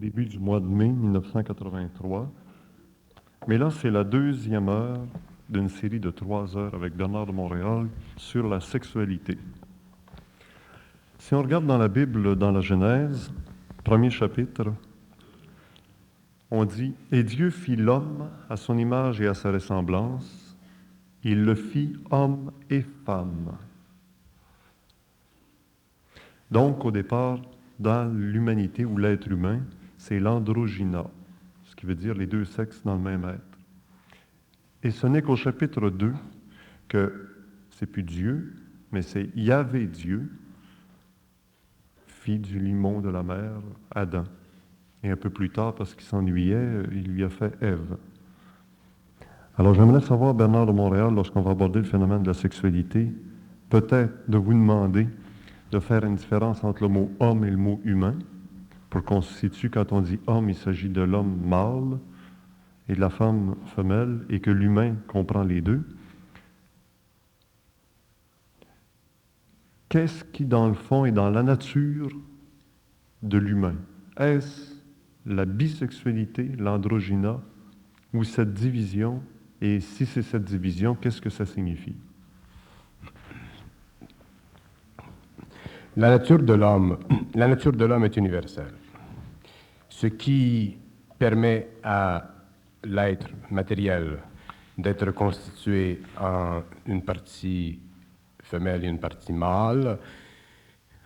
début du mois de mai 1983. Mais là, c'est la deuxième heure d'une série de 3 heures avec Bernard de Montréal sur la sexualité. Si on regarde dans la Bible, dans la Genèse, premier chapitre, on dit « Et Dieu fit l'homme à son image et à sa ressemblance, il le fit homme et femme. » Donc, au départ, dans l'humanité ou l'être humain, c'est l'androgyna, ce qui veut dire les deux sexes dans le même être. Et ce n'est qu'au chapitre 2 que c'est plus Dieu, mais c'est Yahvé Dieu, fille du limon de la mer, Adam. Et un peu plus tard, parce qu'il s'ennuyait, il lui a fait Ève. Alors j'aimerais savoir, Bernard de Montréal, lorsqu'on va aborder le phénomène de la sexualité, peut-être de vous demander de faire une différence entre le mot homme et le mot humain, pour qu'on se situe, quand on dit homme, il s'agit de l'homme mâle et de la femme femelle, et que l'humain comprend les deux. Qu'est-ce qui, dans le fond, est dans la nature de l'humain? Est-ce la bisexualité, l'androgyna, ou cette division? Et si c'est cette division, qu'est-ce que ça signifie? La nature de l'homme est universelle. Ce qui permet à l'être matériel d'être constitué en une partie femelle et une partie mâle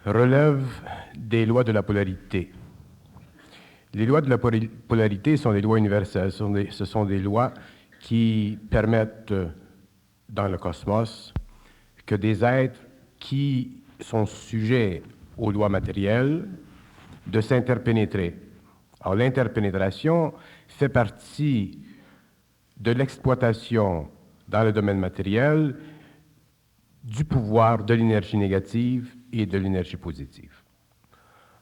relève des lois de la polarité. Les lois de la polarité sont des lois universelles. Ce sont des lois qui permettent dans le cosmos que des êtres qui sont sujets aux lois matérielles de s'interpénétrer. Alors, l'interpénétration fait partie de l'exploitation dans le domaine matériel du pouvoir de l'énergie négative et de l'énergie positive.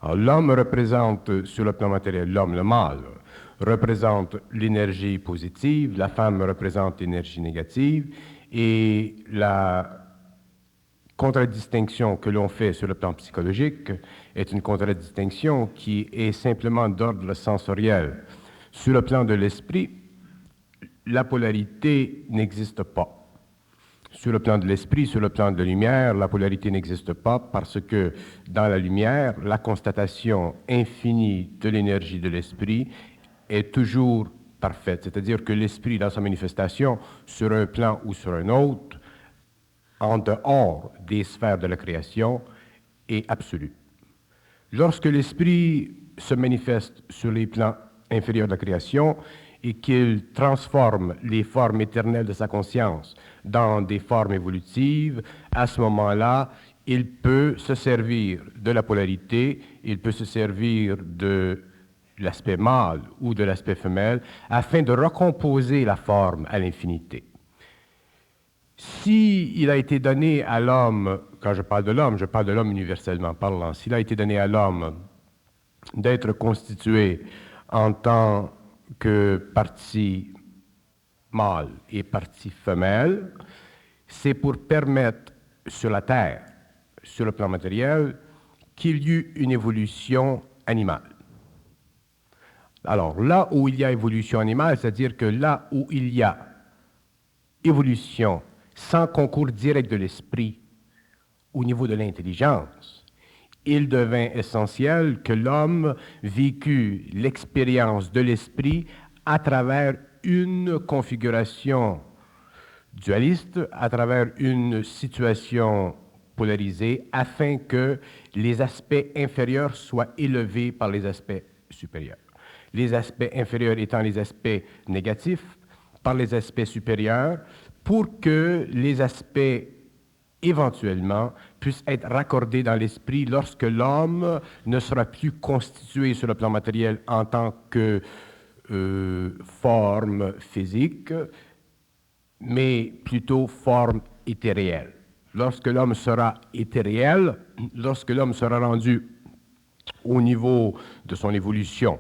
Alors, l'homme représente, sur le plan matériel, l'homme, le mâle, représente l'énergie positive, la femme représente l'énergie négative, et la contradistinction que l'on fait sur le plan psychologique est une contradistinction qui est simplement d'ordre sensoriel. Sur le plan de l'esprit, la polarité n'existe pas. Sur le plan de l'esprit, sur le plan de la lumière, la polarité n'existe pas parce que dans la lumière, la constatation infinie de l'énergie de l'esprit est toujours parfaite. C'est-à-dire que l'esprit, dans sa manifestation, sur un plan ou sur un autre, en dehors des sphères de la création, est absolu. Lorsque l'esprit se manifeste sur les plans inférieurs de la création et qu'il transforme les formes éternelles de sa conscience dans des formes évolutives, à ce moment-là, il peut se servir de la polarité, il peut se servir de l'aspect mâle ou de l'aspect femelle afin de recomposer la forme à l'infinité. S'il a été donné à l'homme, quand je parle de l'homme universellement parlant, s'il a été donné à l'homme d'être constitué en tant que partie mâle et partie femelle, c'est pour permettre sur la Terre, sur le plan matériel, qu'il y eut une évolution animale. Alors, là où il y a évolution animale, c'est-à-dire que là où il y a évolution sans concours direct de l'esprit au niveau de l'intelligence, il devint essentiel que l'homme vécût l'expérience de l'esprit à travers une configuration dualiste, à travers une situation polarisée, afin que les aspects inférieurs soient élevés par les aspects supérieurs. Les aspects inférieurs étant les aspects négatifs par les aspects supérieurs, pour que les aspects éventuellement puissent être raccordés dans l'esprit lorsque l'homme ne sera plus constitué sur le plan matériel en tant que forme physique, mais plutôt forme éthéréelle. Lorsque l'homme sera éthéréel, lorsque l'homme sera rendu au niveau de son évolution,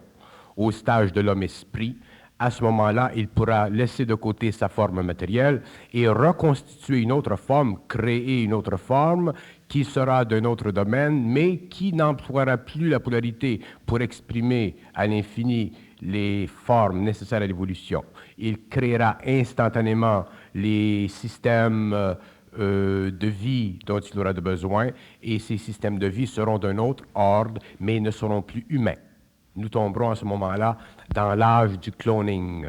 au stage de l'homme-esprit, à ce moment-là, il pourra laisser de côté sa forme matérielle et reconstituer une autre forme, créer une autre forme qui sera d'un autre domaine, mais qui n'emploiera plus la polarité pour exprimer à l'infini les formes nécessaires à l'évolution. Il créera instantanément les systèmes de vie dont il aura besoin, et ces systèmes de vie seront d'un autre ordre, mais ne seront plus humains. Nous tomberons à ce moment-là dans l'âge du cloning.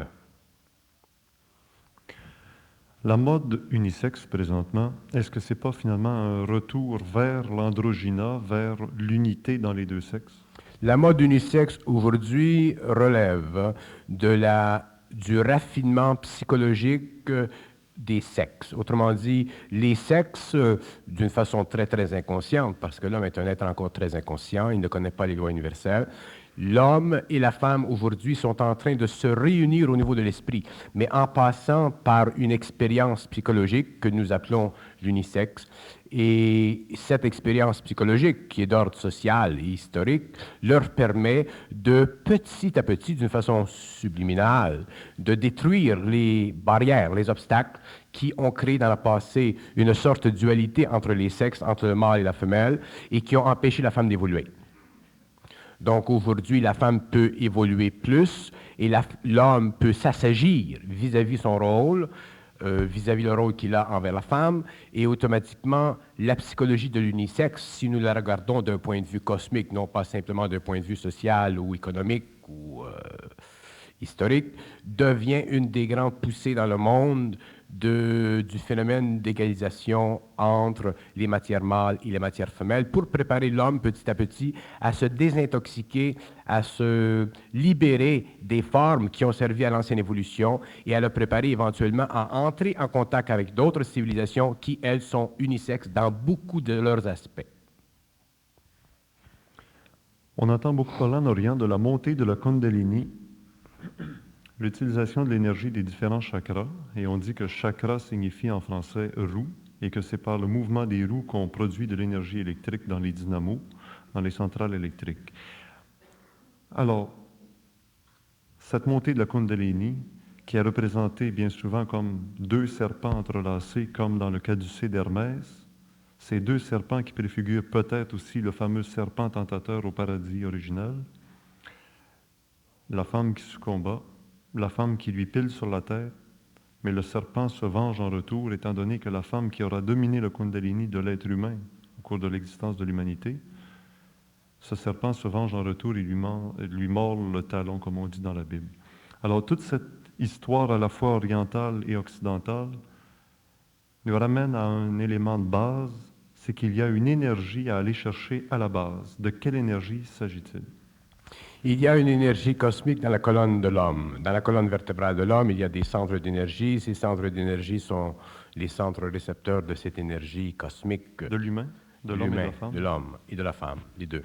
La mode unisexe présentement, est-ce que c'est pas finalement un retour vers l'androgyna, vers l'unité dans les deux sexes? La mode unisexe aujourd'hui relève du raffinement psychologique des sexes. Autrement dit, les sexes, d'une façon très, très inconsciente, parce que l'homme est un être encore très inconscient, il ne connaît pas les lois universelles. L'homme et la femme aujourd'hui sont en train de se réunir au niveau de l'esprit, mais en passant par une expérience psychologique que nous appelons l'unisexe. Et cette expérience psychologique, qui est d'ordre social et historique, leur permet de petit à petit, d'une façon subliminale, de détruire les barrières, les obstacles qui ont créé dans le passé une sorte de dualité entre les sexes, entre le mâle et la femelle, et qui ont empêché la femme d'évoluer. Donc aujourd'hui, la femme peut évoluer plus et l'homme peut s'assagir vis-à-vis son rôle, vis-à-vis le rôle qu'il a envers la femme, et automatiquement, la psychologie de l'unisexe, si nous la regardons d'un point de vue cosmique, non pas simplement d'un point de vue social ou économique ou historique, devient une des grandes poussées dans le monde du phénomène d'égalisation entre les matières mâles et les matières femelles pour préparer l'homme petit à petit à se désintoxiquer, à se libérer des formes qui ont servi à l'ancienne évolution et à le préparer éventuellement à entrer en contact avec d'autres civilisations qui, elles, sont unisexes dans beaucoup de leurs aspects. On entend beaucoup parler en Orient de la montée de la Kundalini, l'utilisation de l'énergie des différents chakras, et on dit que chakra signifie en français roue, et que c'est par le mouvement des roues qu'on produit de l'énergie électrique dans les dynamos, dans les centrales électriques. Alors, cette montée de la Kundalini, qui est représentée bien souvent comme deux serpents entrelacés, comme dans le caducée d'Hermès, ces deux serpents qui préfigurent peut-être aussi le fameux serpent tentateur au paradis original, la femme qui succomba, la femme qui lui pile sur la tête, mais le serpent se venge en retour, étant donné que la femme qui aura dominé le Kundalini de l'être humain au cours de l'existence de l'humanité, ce serpent se venge en retour et lui mord le talon, comme on dit dans la Bible. Alors, toute cette histoire à la fois orientale et occidentale nous ramène à un élément de base, c'est qu'il y a une énergie à aller chercher à la base. De quelle énergie s'agit-il? Il y a une énergie cosmique dans la colonne de l'homme. Dans la colonne vertébrale de l'homme, il y a des centres d'énergie. Ces centres d'énergie sont les centres récepteurs de cette énergie cosmique. De l'humain, de l'homme et de la femme? De l'homme et de la femme, les deux.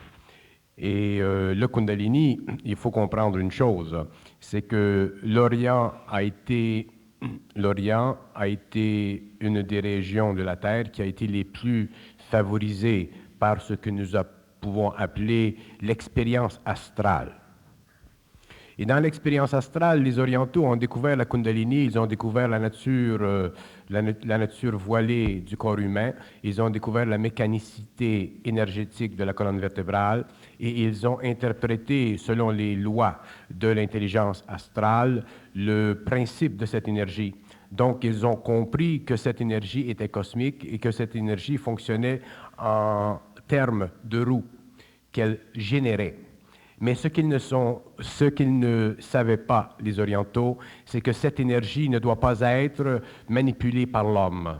Et le Kundalini, il faut comprendre une chose, c'est que l'Orient a été une des régions de la Terre qui a été les plus favorisées par ce que nous pouvons appeler l'expérience astrale. Et dans l'expérience astrale, les Orientaux ont découvert la Kundalini, ils ont découvert la nature voilée du corps humain, ils ont découvert la mécanicité énergétique de la colonne vertébrale et ils ont interprété, selon les lois de l'intelligence astrale, le principe de cette énergie. Donc, ils ont compris que cette énergie était cosmique et que cette énergie fonctionnait en termes de roues qu'elle générait. Mais ce qu'ils ne savaient pas, les Orientaux, c'est que cette énergie ne doit pas être manipulée par l'homme.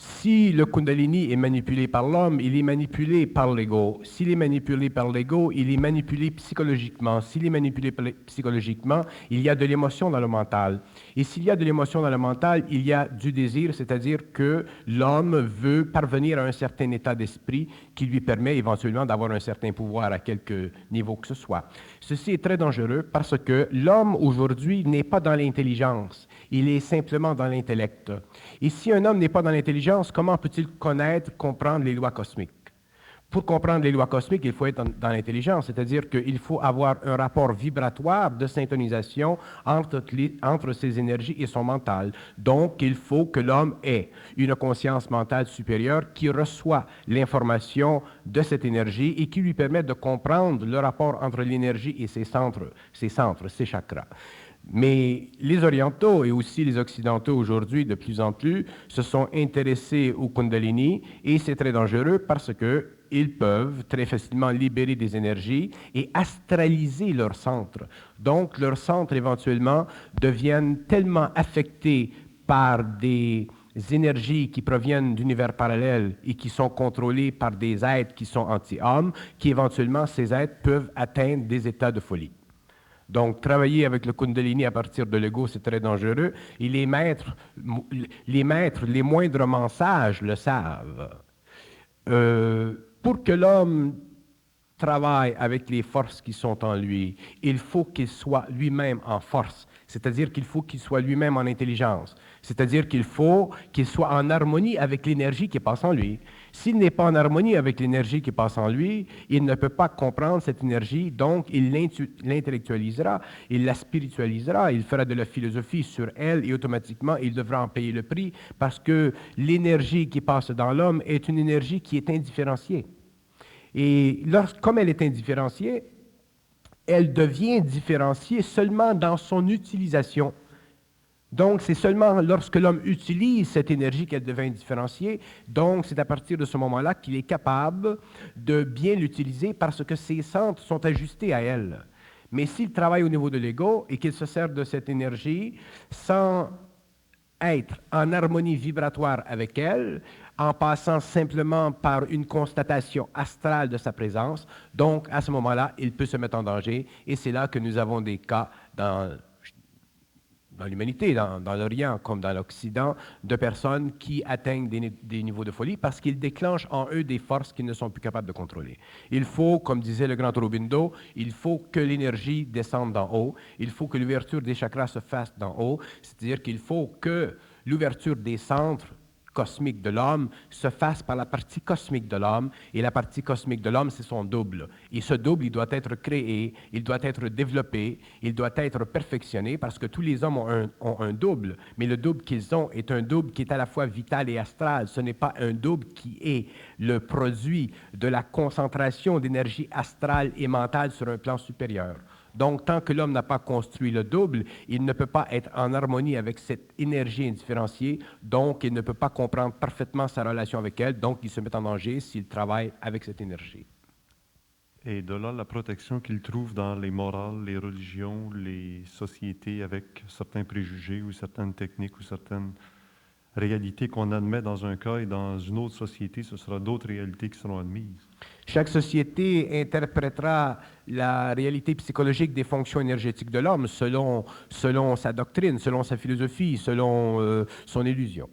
Si le Kundalini est manipulé par l'homme, il est manipulé par l'ego. S'il est manipulé par l'ego, il est manipulé psychologiquement. S'il est manipulé psychologiquement, il y a de l'émotion dans le mental. Et s'il y a de l'émotion dans le mental, il y a du désir, c'est-à-dire que l'homme veut parvenir à un certain état d'esprit qui lui permet éventuellement d'avoir un certain pouvoir à quelque niveau que ce soit. Ceci est très dangereux parce que l'homme aujourd'hui n'est pas dans l'intelligence, il est simplement dans l'intellect. Et si un homme n'est pas dans l'intelligence, comment peut-il connaître, comprendre les lois cosmiques? Pour comprendre les lois cosmiques, il faut être dans l'intelligence, c'est-à-dire qu'il faut avoir un rapport vibratoire de syntonisation entre ses énergies et son mental. Donc, il faut que l'homme ait une conscience mentale supérieure qui reçoit l'information de cette énergie et qui lui permet de comprendre le rapport entre l'énergie et ses centres, ses chakras. Mais les orientaux et aussi les occidentaux aujourd'hui, de plus en plus, se sont intéressés au Kundalini et c'est très dangereux parce que ils peuvent très facilement libérer des énergies et astraliser leurs centres. Donc, leurs centres, éventuellement, deviennent tellement affectés par des énergies qui proviennent d'univers parallèles et qui sont contrôlées par des êtres qui sont anti-hommes, qu'éventuellement, ces êtres peuvent atteindre des états de folie. Donc, travailler avec le Kundalini à partir de l'ego, c'est très dangereux. Et les maîtres, les moindrement sages le savent. Pour que l'homme travaille avec les forces qui sont en lui, il faut qu'il soit lui-même en force, c'est-à-dire qu'il faut qu'il soit lui-même en intelligence, c'est-à-dire qu'il faut qu'il soit en harmonie avec l'énergie qui passe en lui. S'il n'est pas en harmonie avec l'énergie qui passe en lui, il ne peut pas comprendre cette énergie, donc il l'intellectualisera, il la spiritualisera, il fera de la philosophie sur elle et automatiquement il devra en payer le prix parce que l'énergie qui passe dans l'homme est une énergie qui est indifférenciée. Et comme elle est indifférenciée, elle devient différenciée seulement dans son utilisation. Donc, c'est seulement lorsque l'homme utilise cette énergie qu'elle devient différenciée. Donc, c'est à partir de ce moment-là qu'il est capable de bien l'utiliser parce que ses centres sont ajustés à elle. Mais s'il travaille au niveau de l'ego et qu'il se sert de cette énergie sans être en harmonie vibratoire avec elle, en passant simplement par une constatation astrale de sa présence, donc à ce moment-là, il peut se mettre en danger. Et c'est là que nous avons des cas dans l'humanité, dans l'Orient comme dans l'Occident, de personnes qui atteignent des niveaux de folie parce qu'ils déclenchent en eux des forces qu'ils ne sont plus capables de contrôler. Il faut, comme disait le grand Aurobindo, il faut que l'énergie descende d'en haut, il faut que l'ouverture des chakras se fasse d'en haut, c'est-à-dire qu'il faut que l'ouverture des centres cosmique de l'homme se fasse par la partie cosmique de l'homme, et la partie cosmique de l'homme, c'est son double. Et ce double, il doit être créé, il doit être développé, il doit être perfectionné, parce que tous les hommes ont un double, mais le double qu'ils ont est un double qui est à la fois vital et astral. Ce n'est pas un double qui est le produit de la concentration d'énergie astrale et mentale sur un plan supérieur. Donc, tant que l'homme n'a pas construit le double, il ne peut pas être en harmonie avec cette énergie indifférenciée, donc il ne peut pas comprendre parfaitement sa relation avec elle, donc il se met en danger s'il travaille avec cette énergie. Et de là, la protection qu'il trouve dans les morales, les religions, les sociétés avec certains préjugés ou certaines techniques ou certaines réalités qu'on admet dans un cas et dans une autre société, ce sera d'autres réalités qui seront admises. Chaque société interprétera la réalité psychologique des fonctions énergétiques de l'homme selon sa doctrine, selon sa philosophie, selon son illusion.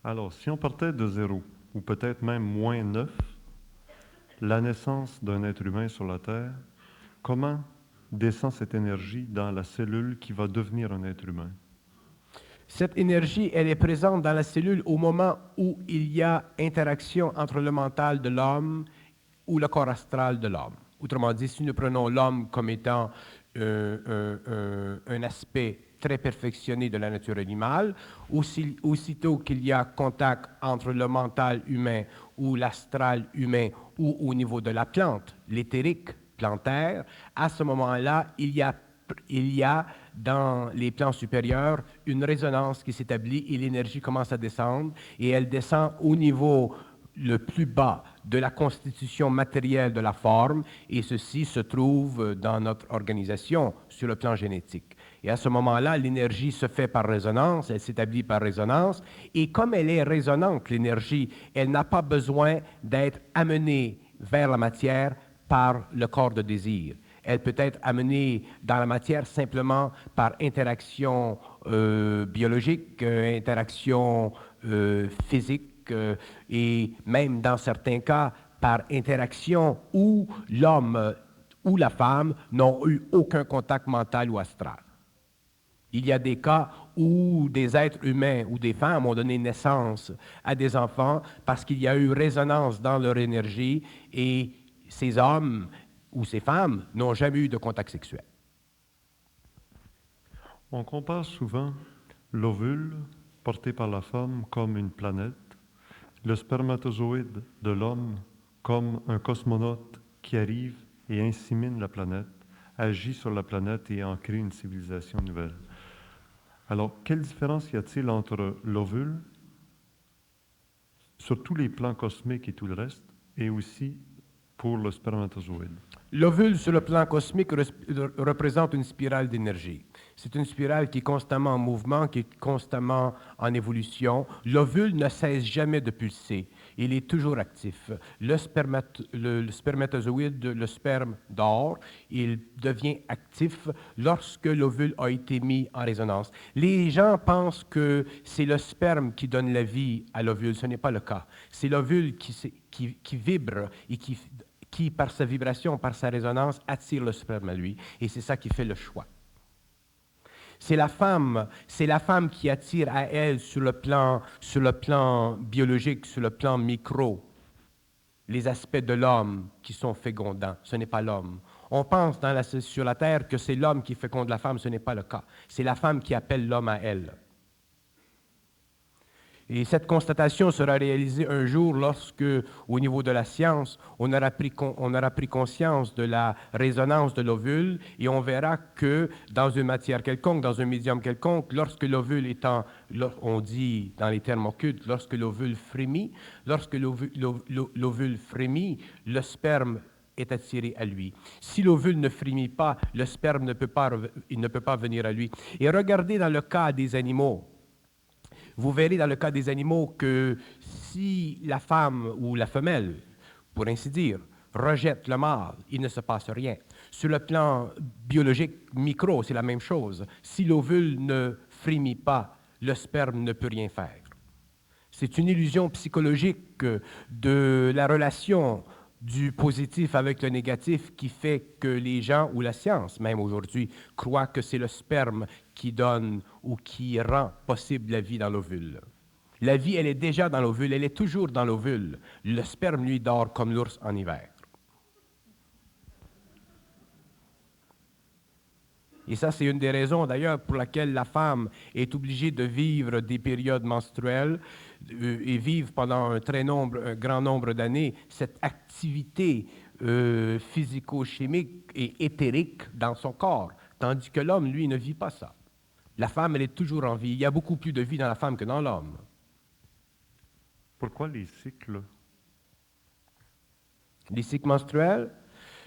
Alors, si on partait de 0, ou peut-être même moins 9, la naissance d'un être humain sur la Terre, comment descend cette énergie dans la cellule qui va devenir un être humain? Cette énergie, elle est présente dans la cellule au moment où il y a interaction entre le mental de l'homme ou le corps astral de l'homme. Autrement dit, si nous prenons l'homme comme étant un aspect très perfectionné de la nature animale, aussitôt qu'il y a contact entre le mental humain ou l'astral humain ou au niveau de la plante, l'éthérique plantaire, à ce moment-là, il y a dans les plans supérieurs une résonance qui s'établit et l'énergie commence à descendre et elle descend au niveau le plus bas de la constitution matérielle de la forme et ceci se trouve dans notre organisation sur le plan génétique. Et à ce moment-là, l'énergie se fait par résonance, elle s'établit par résonance et comme elle est résonante, l'énergie, elle n'a pas besoin d'être amenée vers la matière par le corps de désir. Elle peut être amenée dans la matière simplement par interaction biologique, interaction physique et même dans certains cas par interaction où l'homme ou la femme n'ont eu aucun contact mental ou astral. Il y a des cas où des êtres humains ou des femmes ont donné naissance à des enfants parce qu'il y a eu résonance dans leur énergie et ces hommes ou ces femmes n'ont jamais eu de contact sexuel. On compare souvent l'ovule porté par la femme comme une planète, le spermatozoïde de l'homme comme un cosmonaute qui arrive et insémine la planète, agit sur la planète et en crée une civilisation nouvelle. Alors, quelle différence y a-t-il entre l'ovule, sur tous les plans cosmiques et tout le reste, et aussi pour le spermatozoïde? L'ovule, sur le plan cosmique, représente une spirale d'énergie. C'est une spirale qui est constamment en mouvement, qui est constamment en évolution. L'ovule ne cesse jamais de pulser. Il est toujours actif. Le spermatozoïde, le sperme dort, il devient actif lorsque l'ovule a été mis en résonance. Les gens pensent que c'est le sperme qui donne la vie à l'ovule. Ce n'est pas le cas. C'est l'ovule qui vibre et qui, par sa vibration, par sa résonance, attire le sperme à lui. Et c'est ça qui fait le choix. C'est la femme qui attire à elle sur le plan biologique, sur le plan micro, les aspects de l'homme qui sont fécondants. Ce n'est pas l'homme. On pense sur la terre que c'est l'homme qui féconde la femme. Ce n'est pas le cas. C'est la femme qui appelle l'homme à elle. Et cette constatation sera réalisée un jour lorsque, au niveau de la science, on aura pris conscience de la résonance de l'ovule et on verra que dans une matière quelconque, dans un médium quelconque, lorsque l'ovule on dit dans les termes occultes, lorsque l'ovule frémit, le sperme est attiré à lui. Si l'ovule ne frémit pas, le sperme ne peut pas venir à lui. Et regardez dans le cas des animaux. Vous verrez dans le cas des animaux que si la femme ou la femelle, pour ainsi dire, rejette le mâle, il ne se passe rien. Sur le plan biologique micro, c'est la même chose. Si l'ovule ne frémit pas, le sperme ne peut rien faire. C'est une illusion psychologique de la relation du positif avec le négatif qui fait que les gens, ou la science même aujourd'hui, croient que c'est le sperme qui donne ou qui rend possible la vie dans l'ovule. La vie, elle est déjà dans l'ovule, elle est toujours dans l'ovule. Le sperme, lui, dort comme l'ours en hiver. Et ça, c'est une des raisons, d'ailleurs, pour laquelle la femme est obligée de vivre des périodes menstruelles et vivre pendant un grand nombre d'années cette activité physico-chimique et éthérique dans son corps, tandis que l'homme, lui, ne vit pas ça. La femme, elle est toujours en vie. Il y a beaucoup plus de vie dans la femme que dans l'homme. Pourquoi les cycles? Les cycles menstruels?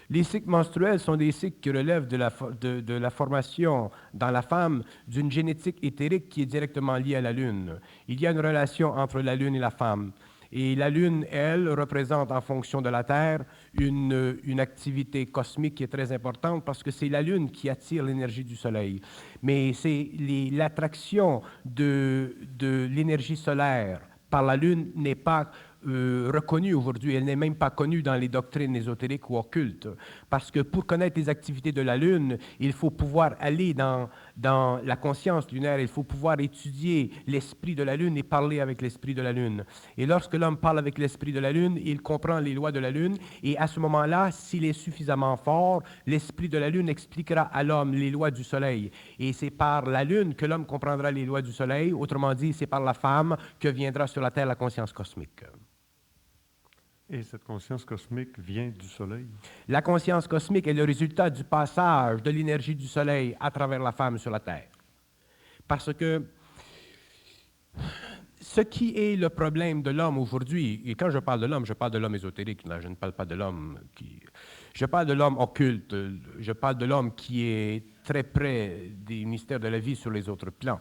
Les cycles menstruels sont des cycles qui relèvent de la formation dans la femme d'une génétique éthérique qui est directement liée à la Lune. Il y a une relation entre la Lune et la femme. Et la Lune, elle, représente en fonction de la Terre une activité cosmique qui est très importante parce que c'est la Lune qui attire l'énergie du Soleil. Mais c'est l'attraction de l'énergie solaire par la Lune n'est pas reconnue aujourd'hui. Elle n'est même pas connue dans les doctrines ésotériques ou occultes. Parce que pour connaître les activités de la Lune, il faut pouvoir aller dans la conscience lunaire, il faut pouvoir étudier l'esprit de la Lune et parler avec l'esprit de la Lune. Et lorsque l'homme parle avec l'esprit de la Lune, il comprend les lois de la Lune. Et à ce moment-là, s'il est suffisamment fort, l'esprit de la Lune expliquera à l'homme les lois du Soleil. Et c'est par la Lune que l'homme comprendra les lois du Soleil. Autrement dit, c'est par la femme que viendra sur la Terre la conscience cosmique. Et cette conscience cosmique vient du Soleil? La conscience cosmique est le résultat du passage de l'énergie du Soleil à travers la femme sur la Terre. Parce que ce qui est le problème de l'homme aujourd'hui, et quand je parle de l'homme ésotérique, là, je ne parle pas de l'homme je parle de l'homme occulte, je parle de l'homme qui est très près des mystères de la vie sur les autres plans.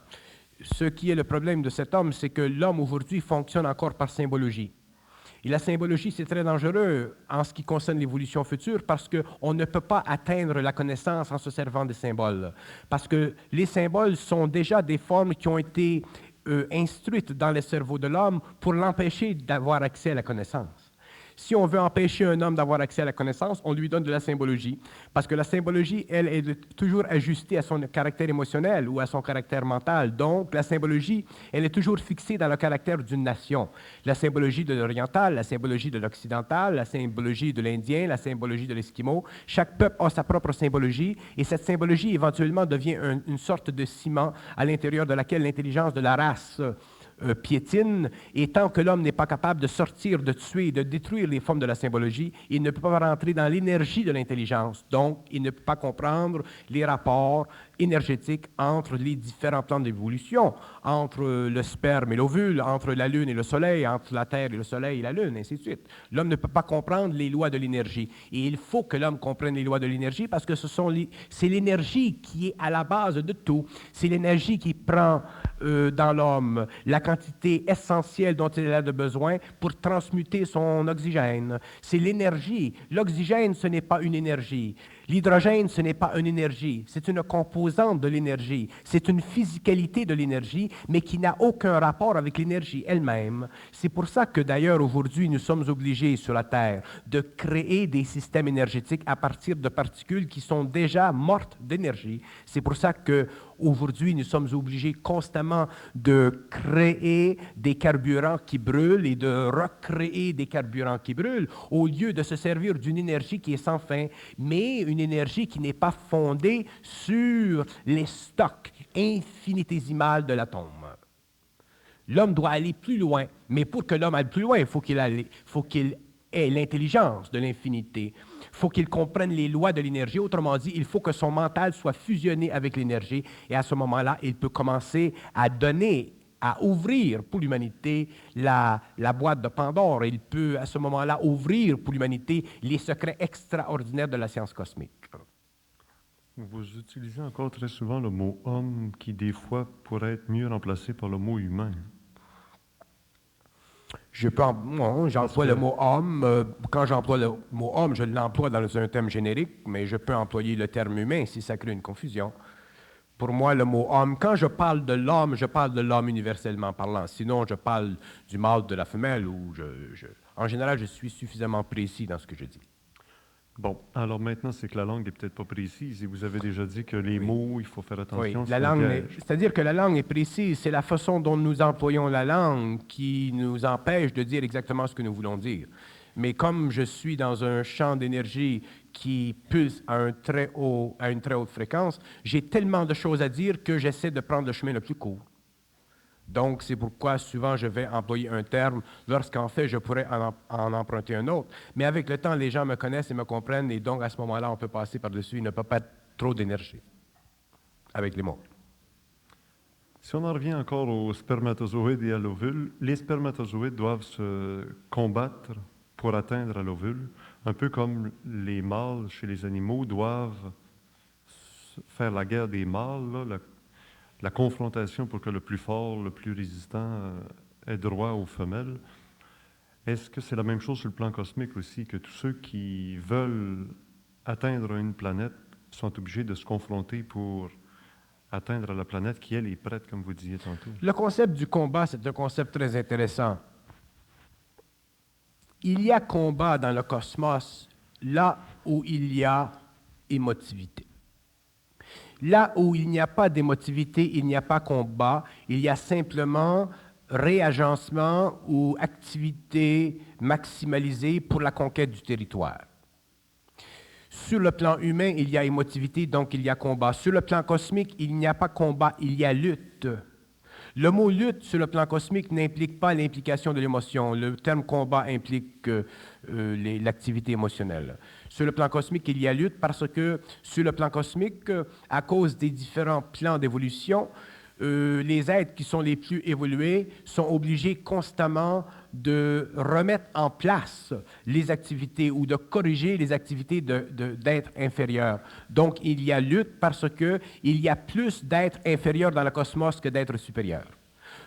Ce qui est le problème de cet homme, c'est que l'homme aujourd'hui fonctionne encore par symbologie. Et la symbologie, c'est très dangereux en ce qui concerne l'évolution future parce qu'on ne peut pas atteindre la connaissance en se servant des symboles. Parce que les symboles sont déjà des formes qui ont été instruites dans le cerveau de l'homme pour l'empêcher d'avoir accès à la connaissance. Si on veut empêcher un homme d'avoir accès à la connaissance, on lui donne de la symbologie. Parce que la symbologie, elle, est toujours ajustée à son caractère émotionnel ou à son caractère mental. Donc, la symbologie, elle est toujours fixée dans le caractère d'une nation. La symbologie de l'oriental, la symbologie de l'occidental, la symbologie de l'Indien, la symbologie de l'Esquimau. Chaque peuple a sa propre symbologie et cette symbologie, éventuellement, devient une sorte de ciment à l'intérieur de laquelle l'intelligence de la race piétine, et tant que l'homme n'est pas capable de sortir, de tuer, de détruire les formes de la symbologie, il ne peut pas rentrer dans l'énergie de l'intelligence. Donc, il ne peut pas comprendre les rapports énergétiques entre les différents plans d'évolution, entre le sperme et l'ovule, entre la Lune et le Soleil, entre la Terre et le Soleil et la Lune, ainsi de suite. L'homme ne peut pas comprendre les lois de l'énergie. Et il faut que l'homme comprenne les lois de l'énergie parce que c'est l'énergie qui est à la base de tout. C'est l'énergie qui prend dans l'homme la quantité essentielle dont il a besoin pour transmuter son oxygène. C'est l'énergie. L'oxygène, ce n'est pas une énergie. L'hydrogène, ce n'est pas une énergie. C'est une composante de l'énergie. C'est une physicalité de l'énergie, mais qui n'a aucun rapport avec l'énergie elle-même. C'est pour ça que d'ailleurs aujourd'hui, nous sommes obligés sur la Terre de créer des systèmes énergétiques à partir de particules qui sont déjà mortes d'énergie. C'est pour ça que aujourd'hui, nous sommes obligés constamment de créer des carburants qui brûlent et de recréer des carburants qui brûlent au lieu de se servir d'une énergie qui est sans fin, mais une énergie qui n'est pas fondée sur les stocks infinitésimals de l'atome. L'homme doit aller plus loin, mais pour que l'homme aille plus loin, il faut qu'il ait l'intelligence de l'infinité. Il faut qu'il comprenne les lois de l'énergie. Autrement dit, il faut que son mental soit fusionné avec l'énergie. Et à ce moment-là, il peut commencer à donner, à ouvrir pour l'humanité la boîte de Pandore. Il peut à ce moment-là ouvrir pour l'humanité les secrets extraordinaires de la science cosmique. Vous utilisez encore très souvent le mot « homme » qui, des fois, pourrait être mieux remplacé par le mot « humain ». J'emploie le mot « homme ». Quand j'emploie le mot « homme », je l'emploie dans un terme générique, mais je peux employer le terme « humain » si ça crée une confusion. Pour moi, le mot « homme », quand je parle de l'homme, je parle de l'homme universellement parlant. Sinon, je parle du mâle, de la femelle, ou en général, je suis suffisamment précis dans ce que je dis. Bon, alors maintenant, c'est que la langue n'est peut-être pas précise et vous avez déjà dit que les mots, il faut faire attention. Oui, c'est-à-dire que la langue est précise, c'est la façon dont nous employons la langue qui nous empêche de dire exactement ce que nous voulons dire. Mais comme je suis dans un champ d'énergie qui pulse à une très haute fréquence, j'ai tellement de choses à dire que j'essaie de prendre le chemin le plus court. Donc, c'est pourquoi souvent je vais employer un terme lorsqu'en fait je pourrais en emprunter un autre. Mais avec le temps, les gens me connaissent et me comprennent et donc à ce moment-là, on peut passer par-dessus. Il ne peut pas être trop d'énergie avec les mots. Si on en revient encore aux spermatozoïdes et à l'ovule, les spermatozoïdes doivent se combattre pour atteindre à l'ovule, un peu comme les mâles chez les animaux doivent faire la guerre des mâles, là, la confrontation pour que le plus fort, le plus résistant ait droit aux femelles. Est-ce que c'est la même chose sur le plan cosmique aussi, que tous ceux qui veulent atteindre une planète sont obligés de se confronter pour atteindre la planète qui, elle, est prête, comme vous disiez tantôt? Le concept du combat, c'est un concept très intéressant. Il y a combat dans le cosmos là où il y a émotivité. Là où il n'y a pas d'émotivité, il n'y a pas combat, il y a simplement réagencement ou activité maximalisée pour la conquête du territoire. Sur le plan humain, il y a émotivité, donc il y a combat. Sur le plan cosmique, il n'y a pas combat, il y a lutte. Le mot lutte sur le plan cosmique n'implique pas l'implication de l'émotion. Le terme combat implique l'activité émotionnelle. Sur le plan cosmique, il y a lutte parce que sur le plan cosmique, à cause des différents plans d'évolution, les êtres qui sont les plus évolués sont obligés constamment de remettre en place les activités ou de corriger les activités d'êtres inférieurs. Donc, il y a lutte parce qu'il y a plus d'êtres inférieurs dans le cosmos que d'êtres supérieurs.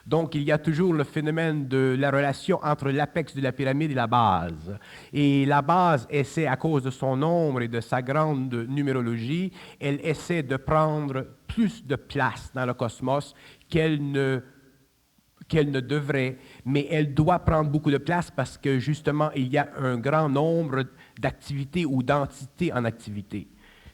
Donc, il y a toujours le phénomène de la relation entre l'apex de la pyramide et la base. Et la base essaie, à cause de son nombre et de sa grande numérologie, elle essaie de prendre plus de place dans le cosmos qu'elle qu'elle ne devrait, mais elle doit prendre beaucoup de place parce que justement, il y a un grand nombre d'activités ou d'entités en activité.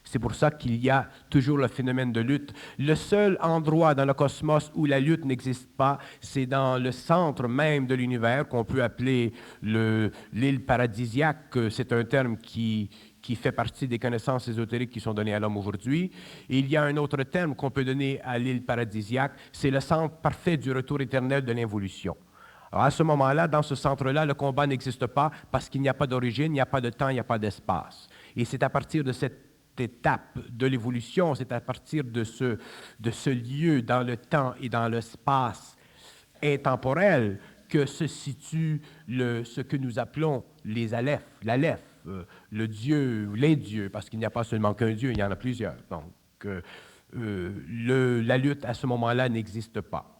C'est pour ça qu'il y a toujours le phénomène de lutte. Le seul endroit dans le cosmos où la lutte n'existe pas, c'est dans le centre même de l'univers, qu'on peut appeler l'île paradisiaque. C'est un terme qui fait partie des connaissances ésotériques qui sont données à l'homme aujourd'hui. Et il y a un autre terme qu'on peut donner à l'île paradisiaque, c'est le centre parfait du retour éternel de l'involution. Alors à ce moment-là, dans ce centre-là, le combat n'existe pas parce qu'il n'y a pas d'origine, il n'y a pas de temps, il n'y a pas d'espace. Et c'est à partir de cette étape de l'évolution, c'est à partir de ce lieu dans le temps et dans l'espace intemporel que se situe ce que nous appelons les Aleph, l'Aleph, le Dieu, les dieux, parce qu'il n'y a pas seulement qu'un Dieu, il y en a plusieurs. Donc, la lutte à ce moment-là n'existe pas.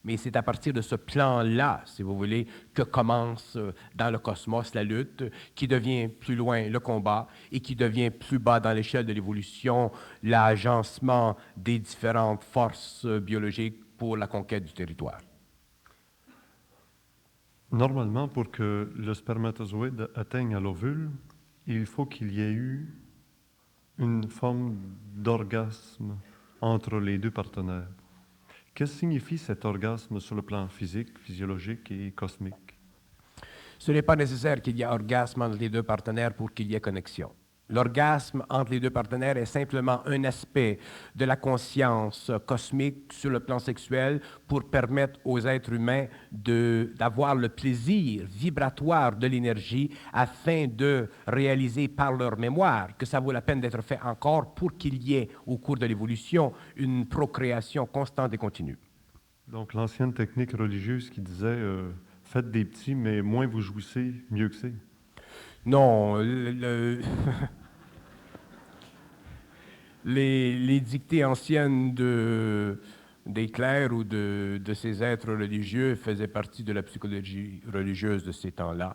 Mais c'est à partir de ce plan-là, si vous voulez, que commence dans le cosmos la lutte, qui devient plus loin le combat et qui devient plus bas dans l'échelle de l'évolution, l'agencement des différentes forces biologiques pour la conquête du territoire. Normalement, pour que le spermatozoïde atteigne à l'ovule, il faut qu'il y ait eu une forme d'orgasme entre les deux partenaires. Qu'est-ce que signifie cet orgasme sur le plan physique, physiologique et cosmique? Ce n'est pas nécessaire qu'il y ait orgasme entre les deux partenaires pour qu'il y ait connexion. L'orgasme entre les deux partenaires est simplement un aspect de la conscience cosmique sur le plan sexuel pour permettre aux êtres humains d'avoir le plaisir vibratoire de l'énergie afin de réaliser par leur mémoire que ça vaut la peine d'être fait encore pour qu'il y ait, au cours de l'évolution, une procréation constante et continue. Donc l'ancienne technique religieuse qui disait faites des petits, mais moins vous jouissez, mieux que c'est. Non, les dictées anciennes des clercs ou de ces êtres religieux faisaient partie de la psychologie religieuse de ces temps-là,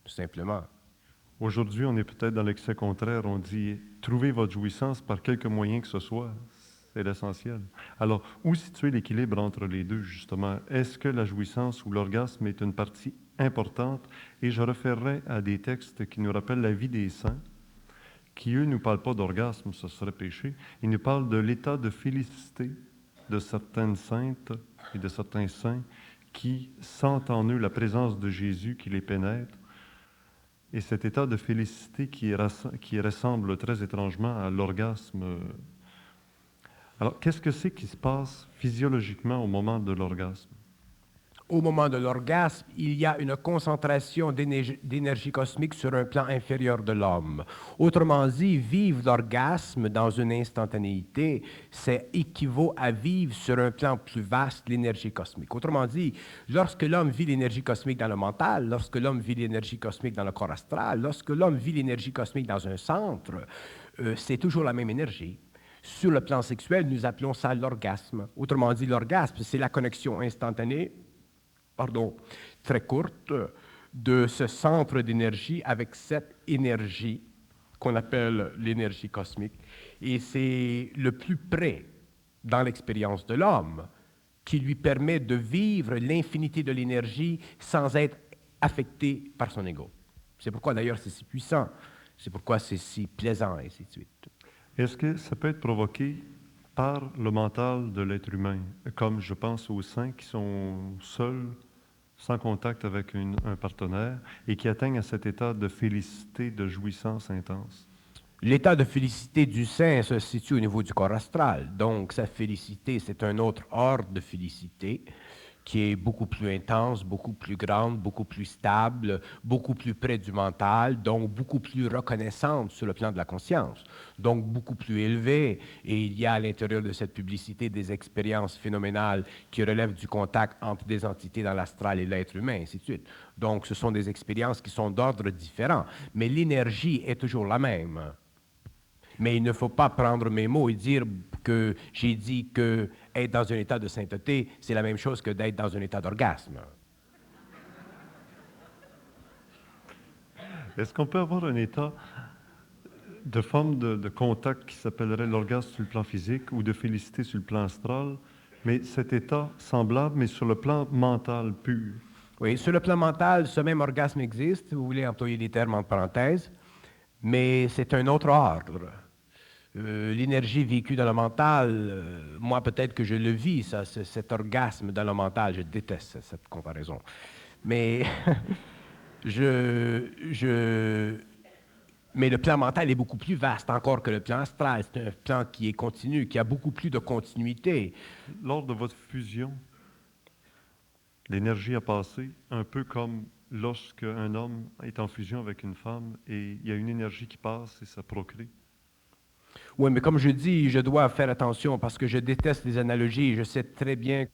tout simplement. Aujourd'hui, on est peut-être dans l'excès contraire. On dit trouvez votre jouissance par quelque moyen que ce soit. C'est l'essentiel. Alors, où situer l'équilibre entre les deux, justement? Est-ce que la jouissance ou l'orgasme est une partie importante? Et je référerai à des textes qui nous rappellent la vie des saints, qui, eux, ne nous parlent pas d'orgasme, ce serait péché. Ils nous parlent de l'état de félicité de certaines saintes et de certains saints qui sentent en eux la présence de Jésus qui les pénètre. Et cet état de félicité qui ressemble très étrangement à l'orgasme. Alors, qu'est-ce que c'est qui se passe physiologiquement au moment de l'orgasme? Au moment de l'orgasme, il y a une concentration d'énergie cosmique sur un plan inférieur de l'homme. Autrement dit, vivre l'orgasme dans une instantanéité, c'est équivaut à vivre sur un plan plus vaste l'énergie cosmique. Autrement dit, lorsque l'homme vit l'énergie cosmique dans le mental, lorsque l'homme vit l'énergie cosmique dans le corps astral, lorsque l'homme vit l'énergie cosmique dans un centre, c'est toujours la même énergie. Sur le plan sexuel, nous appelons ça l'orgasme. Autrement dit, l'orgasme, c'est la connexion instantanée, très courte, de ce centre d'énergie avec cette énergie qu'on appelle l'énergie cosmique. Et c'est le plus près dans l'expérience de l'homme qui lui permet de vivre l'infinité de l'énergie sans être affecté par son ego. C'est pourquoi d'ailleurs c'est si puissant, c'est pourquoi c'est si plaisant, et ainsi de suite. Est-ce que ça peut être provoqué par le mental de l'être humain, comme je pense aux saints qui sont seuls, sans contact avec un partenaire, et qui atteignent à cet état de félicité, de jouissance intense? L'état de félicité du saint se situe au niveau du corps astral. Donc, sa félicité, c'est un autre ordre de félicité qui est beaucoup plus intense, beaucoup plus grande, beaucoup plus stable, beaucoup plus près du mental, donc beaucoup plus reconnaissante sur le plan de la conscience, donc beaucoup plus élevée. Et il y a à l'intérieur de cette publicité des expériences phénoménales qui relèvent du contact entre des entités dans l'astral et l'être humain, ainsi de suite. Donc, ce sont des expériences qui sont d'ordre différent, mais l'énergie est toujours la même. Mais il ne faut pas prendre mes mots et dire que j'ai dit que être dans un état de sainteté, c'est la même chose que d'être dans un état d'orgasme. Est-ce qu'on peut avoir un état de forme de contact qui s'appellerait l'orgasme sur le plan physique ou de félicité sur le plan astral, Mais cet état semblable, mais sur le plan mental pur. Oui, sur le plan mental, ce même orgasme existe, si vous voulez employer des termes entre parenthèses, mais c'est un autre ordre. L'énergie vécue dans le mental, moi peut-être que je le vis, ça, cet orgasme dans le mental, je déteste cette comparaison. Mais mais le plan mental est beaucoup plus vaste encore que le plan astral. C'est un plan qui est continu, qui a beaucoup plus de continuité. Lors de votre fusion, l'énergie a passé un peu comme lorsque un homme est en fusion avec une femme et il y a une énergie qui passe et ça procrée. Oui, mais comme je dis, je dois faire attention parce que je déteste les analogies. Je sais très bien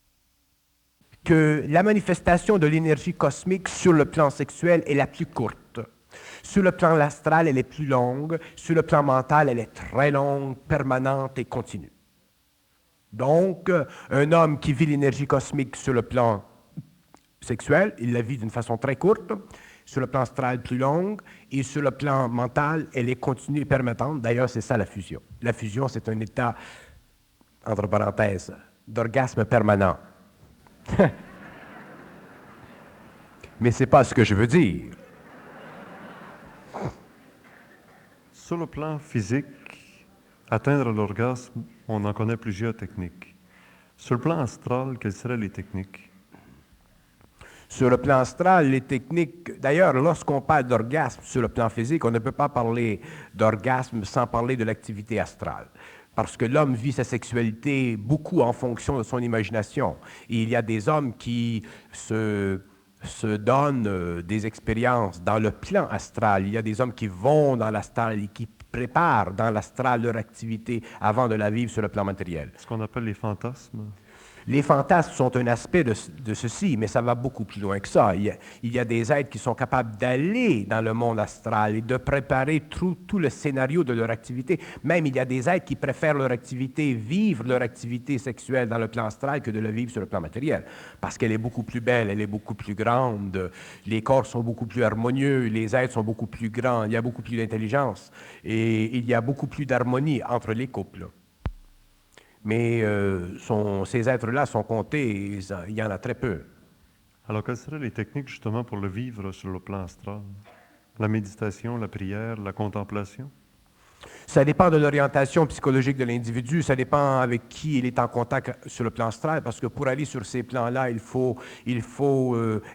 que la manifestation de l'énergie cosmique sur le plan sexuel est la plus courte. Sur le plan astral, elle est plus longue. Sur le plan mental, elle est très longue, permanente et continue. Donc, un homme qui vit l'énergie cosmique sur le plan sexuel, il la vit d'une façon très courte. Sur le plan astral, plus longue. Et sur le plan mental, elle est continue et permanente. D'ailleurs, c'est ça la fusion. La fusion, c'est un état, entre parenthèses, d'orgasme permanent. Mais ce n'est pas ce que je veux dire. Sur le plan physique, atteindre l'orgasme, on en connaît plusieurs techniques. Sur le plan astral, quelles seraient les techniques? Sur le plan astral, les techniques, d'ailleurs, lorsqu'on parle d'orgasme sur le plan physique, on ne peut pas parler d'orgasme sans parler de l'activité astrale. Parce que l'homme vit sa sexualité beaucoup en fonction de son imagination. Et il y a des hommes qui se donnent des expériences dans le plan astral. Il y a des hommes qui vont dans l'astral et qui préparent dans l'astral leur activité avant de la vivre sur le plan matériel. Ce qu'on appelle les fantasmes. Les fantasmes sont un aspect de ceci, mais ça va beaucoup plus loin que ça. Il y a des êtres qui sont capables d'aller dans le monde astral et de préparer tout le scénario de leur activité. Même il y a des êtres qui préfèrent leur activité, vivre leur activité sexuelle dans le plan astral que de le vivre sur le plan matériel. Parce qu'elle est beaucoup plus belle, elle est beaucoup plus grande, les corps sont beaucoup plus harmonieux, les êtres sont beaucoup plus grands, il y a beaucoup plus d'intelligence et il y a beaucoup plus d'harmonie entre les couples. Mais ces êtres-là sont comptés, et il y en a très peu. Alors, quelles seraient les techniques justement pour le vivre sur le plan astral? La méditation, la prière, la contemplation? Ça dépend de l'orientation psychologique de l'individu, ça dépend avec qui il est en contact sur le plan astral, parce que pour aller sur ces plans-là, il faut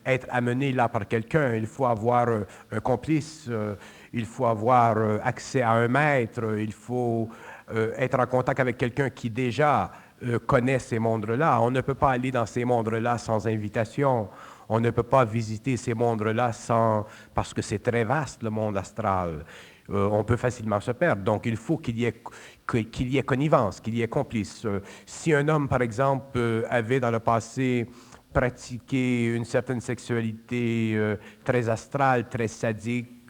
être amené là par quelqu'un, il faut avoir un complice, il faut avoir accès à un maître, il faut être en contact avec quelqu'un qui déjà connaît ces mondes-là. On ne peut pas aller dans ces mondes-là sans invitation. On ne peut pas visiter ces mondes-là parce que c'est très vaste, le monde astral. On peut facilement se perdre. Donc, il faut qu'il y ait connivence, qu'il y ait complice. Si un homme, par exemple, avait dans le passé pratiqué une certaine sexualité très astrale, très sadique,